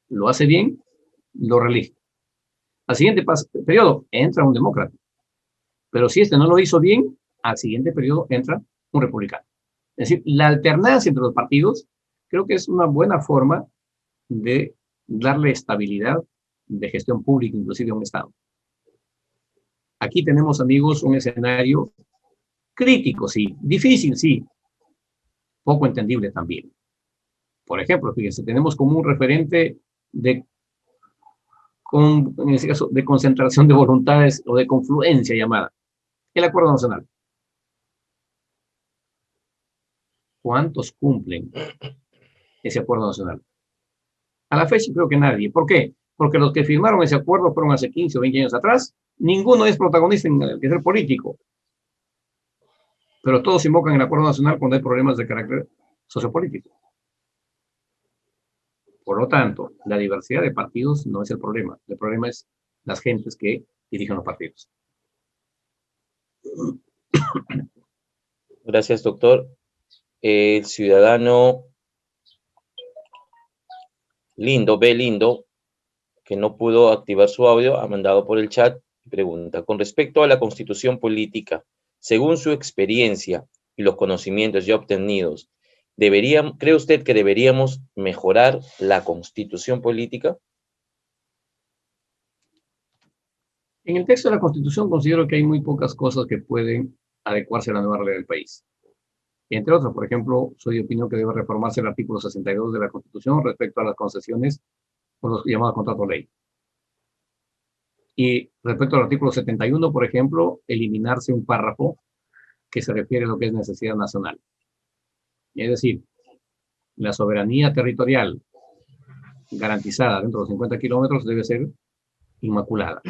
lo hace bien, lo reelige. Al siguiente periodo entra un demócrata. Pero si este no lo hizo bien, al siguiente periodo entra un republicano. Es decir, la alternancia entre los partidos creo que es una buena forma de darle estabilidad de gestión pública, inclusive a un Estado. Aquí tenemos, amigos, un escenario crítico, sí, difícil, sí, poco entendible también. Por ejemplo, fíjense, tenemos como un referente en este caso, de concentración de voluntades o de confluencia llamada, el Acuerdo Nacional. ¿Cuántos cumplen ese Acuerdo Nacional? A la fecha creo que nadie. ¿Por qué? Porque los que firmaron ese acuerdo fueron hace 15 o 20 años atrás. Ninguno es protagonista en el quehacer político. Pero todos invocan el Acuerdo Nacional cuando hay problemas de carácter sociopolítico. Por lo tanto, la diversidad de partidos no es el problema. El problema es las gentes que dirigen los partidos. Gracias, doctor. El ciudadano Lindo, Lindo, que no pudo activar su audio, ha mandado por el chat y pregunta, con respecto a la constitución política, según su experiencia y los conocimientos ya obtenidos, ¿cree usted que deberíamos mejorar la constitución política? En el texto de la Constitución considero que hay muy pocas cosas que pueden adecuarse a la nueva realidad del país. Entre otras, por ejemplo, soy de opinión que debe reformarse el artículo 62 de la Constitución respecto a las concesiones por los llamados contratos ley. Y respecto al artículo 71, por ejemplo, eliminarse un párrafo que se refiere a lo que es necesidad nacional. Es decir, la soberanía territorial garantizada dentro de los 50 kilómetros debe ser inmaculada.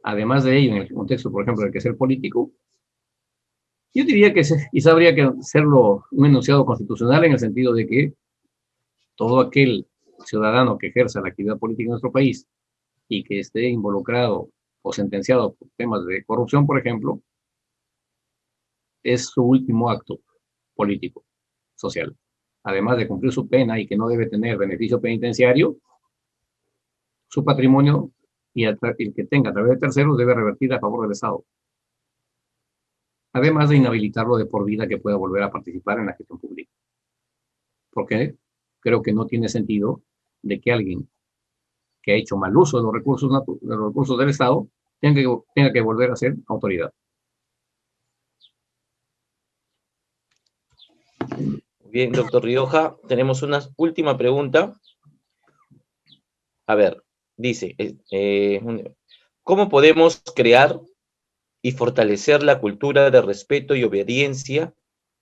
Además de ello, en el contexto, por ejemplo, del quehacer político, yo diría que quizá habría que hacerlo un enunciado constitucional en el sentido de que todo aquel ciudadano que ejerza la actividad política en nuestro país y que esté involucrado o sentenciado por temas de corrupción, por ejemplo, es su último acto político, social. Además de cumplir su pena y que no debe tener beneficio penitenciario, su patrimonio y el que tenga a través de terceros debe revertir a favor del Estado. Además de inhabilitarlo de por vida que pueda volver a participar en la gestión pública. Porque creo que no tiene sentido de que alguien que ha hecho mal uso de los recursos del Estado tenga que volver a ser autoridad. Bien, doctor Rioja, tenemos una última pregunta. A ver, dice, ¿cómo podemos crear y fortalecer la cultura de respeto y obediencia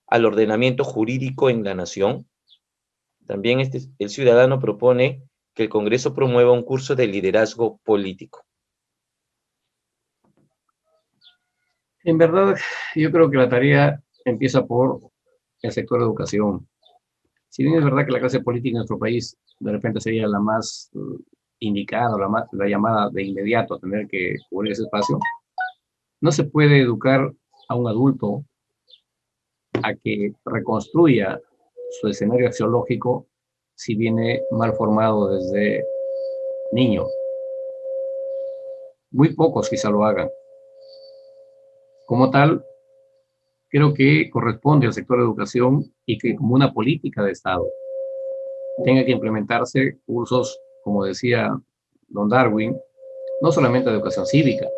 al ordenamiento jurídico en la nación? También el ciudadano propone que el Congreso promueva un curso de liderazgo político. En verdad, yo creo que la tarea empieza por el sector de educación. Si bien es verdad que la clase política en nuestro país de repente sería la más indicada, la llamada de inmediato a tener que cubrir ese espacio, no se puede educar a un adulto a que reconstruya su escenario axiológico si viene mal formado desde niño. Muy pocos quizá lo hagan. Como tal, creo que corresponde al sector de educación y que como una política de Estado tenga que implementarse cursos, como decía don Darwin, no solamente de educación cívica,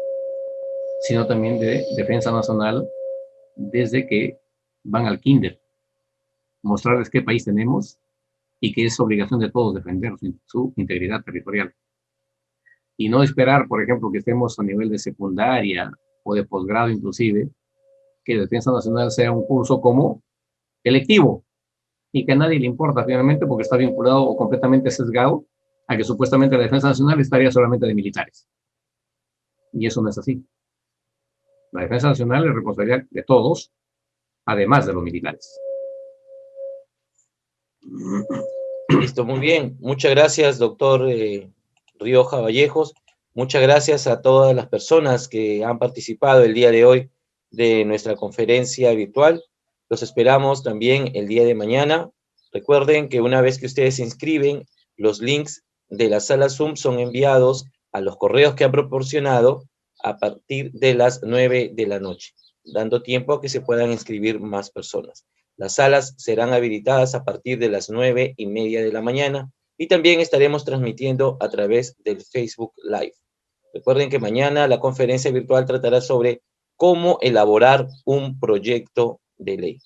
sino también de defensa nacional desde que van al kinder. Mostrarles qué país tenemos y que es obligación de todos defender su integridad territorial. Y no esperar, por ejemplo, que estemos a nivel de secundaria o de posgrado inclusive, que Defensa Nacional sea un curso como electivo y que a nadie le importa finalmente porque está vinculado o completamente sesgado a que supuestamente la Defensa Nacional estaría solamente de militares. Y eso no es así. La Defensa Nacional es responsabilidad de todos, además de los militares. Listo, muy bien. Muchas gracias, doctor Rioja Vallejos. Muchas gracias a todas las personas que han participado el día de hoy de nuestra conferencia virtual. Los esperamos también el día de mañana. Recuerden que una vez que ustedes se inscriben, los links de la sala Zoom son enviados a los correos que han proporcionado a partir de las 9 de la noche, dando tiempo a que se puedan inscribir más personas. Las salas serán habilitadas a partir de las 9:30 de la mañana y también estaremos transmitiendo a través del Facebook Live. Recuerden que mañana la conferencia virtual tratará sobre cómo elaborar un proyecto de ley.